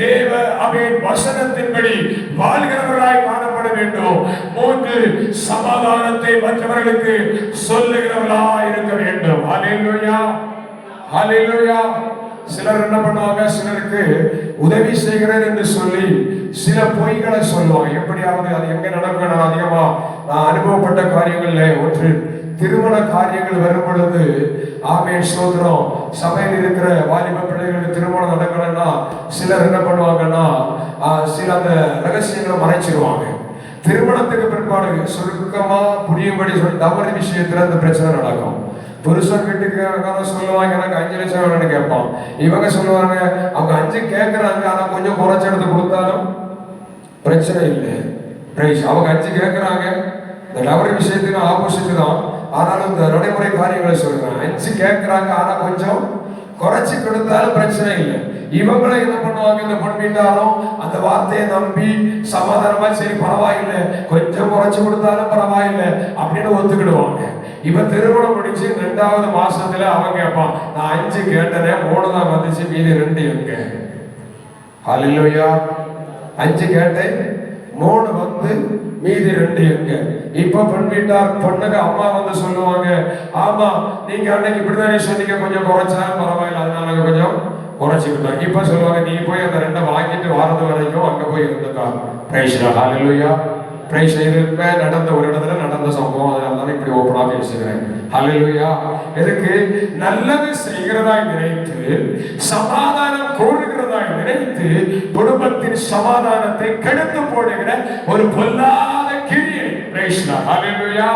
தேவ ஆமென் வசனத்தின்படி வாழ்கிறவர்களாய் காணப்பட வேண்டும். 3, சமாதானத்தை மற்றவர்களுக்கு சொல்லுகிறவர்களாய் இருக்க வேண்டும். ஹல்லேலூயா. ஹல்லேலூயா. சிலர் என்ன பண்ணுவாங்க, சிலருக்கு உதவி செய்கிறேன் என்று சொல்லி சில பொய்களை சொல்லுவாங்க. எப்படியாவது அது எங்க நடக்கும், நான் அதிகமா நான் அனுபவப்பட்ட காரியங்கள்ல ஒன்று, திருமண காரியங்கள் வரும் பொழுது ஆமென் ஸ்தோத்திரம் சபையில் இருக்கிற வாலிப பிள்ளைகளுக்கு திருமணம் நடக்கணும்னா சிலர் என்ன பண்ணுவாங்கன்னா சில அந்த ரகசியங்களை மறைச்சிருவாங்க. திருமணத்துக்கு பிற்பாடு சுருக்கமா புரியும்படி சொல்லி தவறு விஷயத்துல அந்த பிரச்சனை நடக்கும். புருஷன் வீட்டுக்கு சொல்லுவாங்க எனக்கு 5 லட்சம் வேணும்னு கேட்பான். இவங்க சொல்லுவாங்க அவங்க 5 கேட்கறாங்க, ஆனா கொஞ்சம் குறைச்சு எடுத்து கொடுத்தாலும் பிரச்சனை இல்லை. பிரைஸ். அவங்க 5 கேட்கறாங்க. இந்த டவரி விஷயத்துக்கு ஆப்போசிட் தான். ஆனாலும் இந்த நடைமுறை காரியங்களை சொல்றேன். 5 கேட்கறாங்க, ஆனா கொஞ்சம் குறைச்சு கொடுத்தாலும் பிரச்சனை இல்லை. இவங்களை என்ன பண்ணுவாங்க, இந்த பொன் வீட்டாலும் அந்த வார்த்தையை நம்பி சமாதானமா சரி பரவாயில்லை, கொஞ்சம் குறைச்சு கொடுத்தாலும் பரவாயில்லை அப்படின்னு ஒத்துக்கிடுவாங்க. இப்ப திருமணம் முடிச்சு 2வது மாசத்துல அவன் கேட்பான், நான் 5 கேட்டனே, 3 தான் வந்துச்சு, மீதி 2 எங்க? ஹல்லேலூயா. 5 கேட்டேன், 3 வந்து மீதி 2 எங்க? இப்ப பெண் வீட்டார் பொண்ணுக்கு அம்மா வந்து சொல்லுவாங்க, ஆமா நீங்க அன்னைக்கு இப்படிதானே சொன்னீங்க, கொஞ்சம் குறைச்சாலும் பரவாயில்ல, அதனால கொஞ்சம் குறைச்சிக்கிட்டாங்க. இப்ப சொல்லுவாங்க நீ போய் அந்த 2 வாங்கிட்டு வாரது வரைக்கும் அங்க போய் இருந்துக்கா. Praise the Lord. ஹல்லேலூயா. பிரைஸ். இதுமே நடந்த ஒரு இடத்துல நடந்த சம்பவம், அதனால இப்படி ஓப்பனா பேசுகிறேன். ஹல்லேலூயா. எதுக்கு? நல்லது செய்கிறதாய் நினைத்து சமாதானம் கோருகிறதாய் நினைத்து குடும்பத்தின் சமாதானத்தை கெடுத்து போடுகிற ஒரு பொல்லாத கிரியை. Praise the Lord. ஹல்லேலூயா.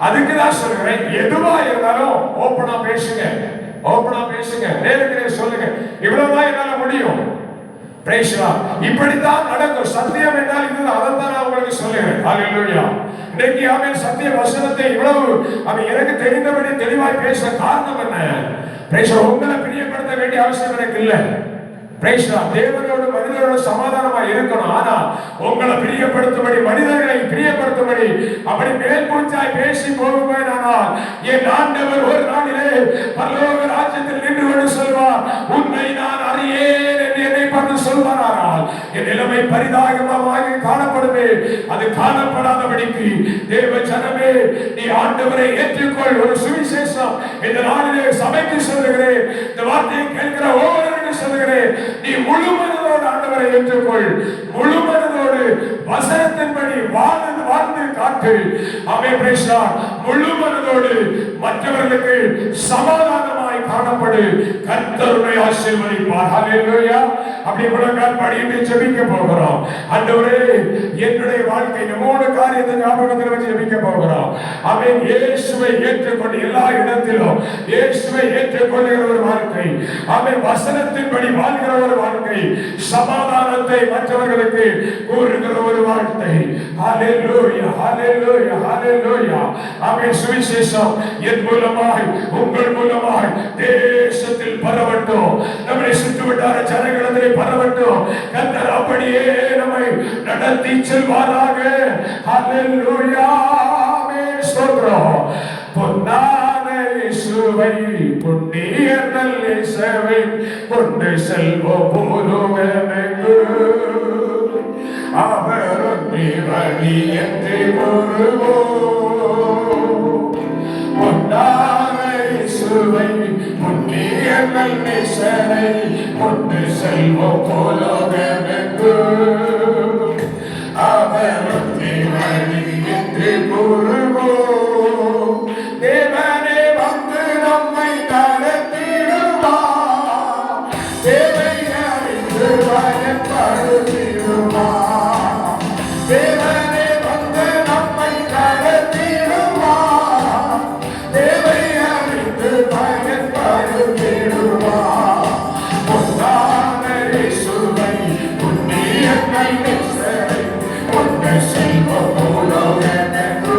அதுக்கு தான் சொல்றேன், எதுவா இருந்தாலும் ஓப்பனா பேசுங்க. ஓப்பனா பேசுங்க. நேருக்கு சொல்லுங்க, இவ்வளவுதான் என்னால முடியும். Price the Lord. இப்படித்தான் நடக்கும். சத்தியம் என்றால் இதுதான். அதைத்தான் நான் உங்களுக்கு சொல்லுகிறேன். ஹல்லேலூயா. இன்னைக்கு ஆமென் சத்திய வசனத்தை இவ்வளவு எனக்கு தெரிந்தபடி தெளிவாய் பேச காரணம் என்ன? பிரைஸ். உங்களை பிரியப்படுத்த வேண்டிய அவசியம் எனக்கு இல்லை. Praise the Lord. தேவனோடு மனிதரோடு சமாதானமா இருக்கணும். ஆனா உங்களை பிரியப்படுத்தும்படி, மனிதர்களை பிரியப்படுத்தும்படி அப்படி மேல் மூச்சாய் பேசி போகும்போது ஆனால் என் ஆண்டவர் ஒரு நாளிலே பரிதாபமாக காணப்படுமே, அது காணப்படாதபடிக்கு தேவ ஜனமே, நீ ஆண்டவரை ஏற்றுக்கொள். ஒரு சுவிசேஷம் இந்த நாளிலே சபைக்கு சொல்லுகிறேன், இந்த வார்த்தையை கேட்கிற ஒவ்வொருவருக்கும் சொல்லுகிறேன், நீ முழு மனதோடு ஆண்டவரை ஏற்றுக்கொள். முழு மனதோடு வசனத்தின்படி வாழ்ந்து காட்டு. ஆமென். Praise Lord. முழு மனதோடு மற்றவர்களுக்கு சமாதானமாய் காணப்படு. கர்த்தர் உன்னை ஆசீர்வதிப்பார். ஹல்லேலூயா. அப்படி முழங்கால் படியிட்டு ஜெபிக்க போகிறோம். ஆண்டவரே, என்னுடைய வாழ்க்கை நம்மோட காரியத்தை ஞாபகத்தில் வச்சு ஜெபிக்க போகிறோம். ஆமென். இயேசுவை ஏற்றுக்கொண்டு எல்லா இடத்திலும் இயேசுவை ஏற்றுக்கொள்கிற ஒரு வாழ்க்கை, ஆமென், வசனத்தின்படி வாழ்கிற ஒரு வாழ்க்கை, சமாதானத்தை மற்றவர்களுக்கு கூறுகிற ஒரு வாழ்க்கை. ஹல்லேலூயா, ஹல்லேலூயா, ஹல்லேலூயா. ஆமென். சுவிசேஷம் என் மூலமாய் உங்கள் மூலமாய் தேசத்தில் பரவட்டும், நம்மை சுற்றுவட்டார ஜனங்களிடத்திலே பரவட்டும். கர்த்தர் அப்படியே நம்மை நடத்தி செல்வாராக. ஹல்லேலூயா. ஆமென். ஸ்தோத்திரம். பொன்னான இயேசுவை புண்ணிய நல்ல சேவை கொண்டு செல்வோம் பூலோகமெங்கு. அவர் வழி என்று கூறுவோம். பொன்னான இயேசுவை புண்ணிய நல்ல சேவை கொண்டு செல்வோம் பூலோகமெங்கு. அவர் வழி என்று கூறுவோம். தேவனே வந்து நம்மை நடத்திடுவார். தேவை அறிந்து பயன்படுத்திடுவார். தேவனே வந்து நம்மை நடத்திடுவார். தேவை அறிந்து பயன்படுத்திடுவார். பொன்னான இயேசுவை புண்ணிய நல்ல சேவை கொண்டு செல்வோம் பூலோகமெங்கு.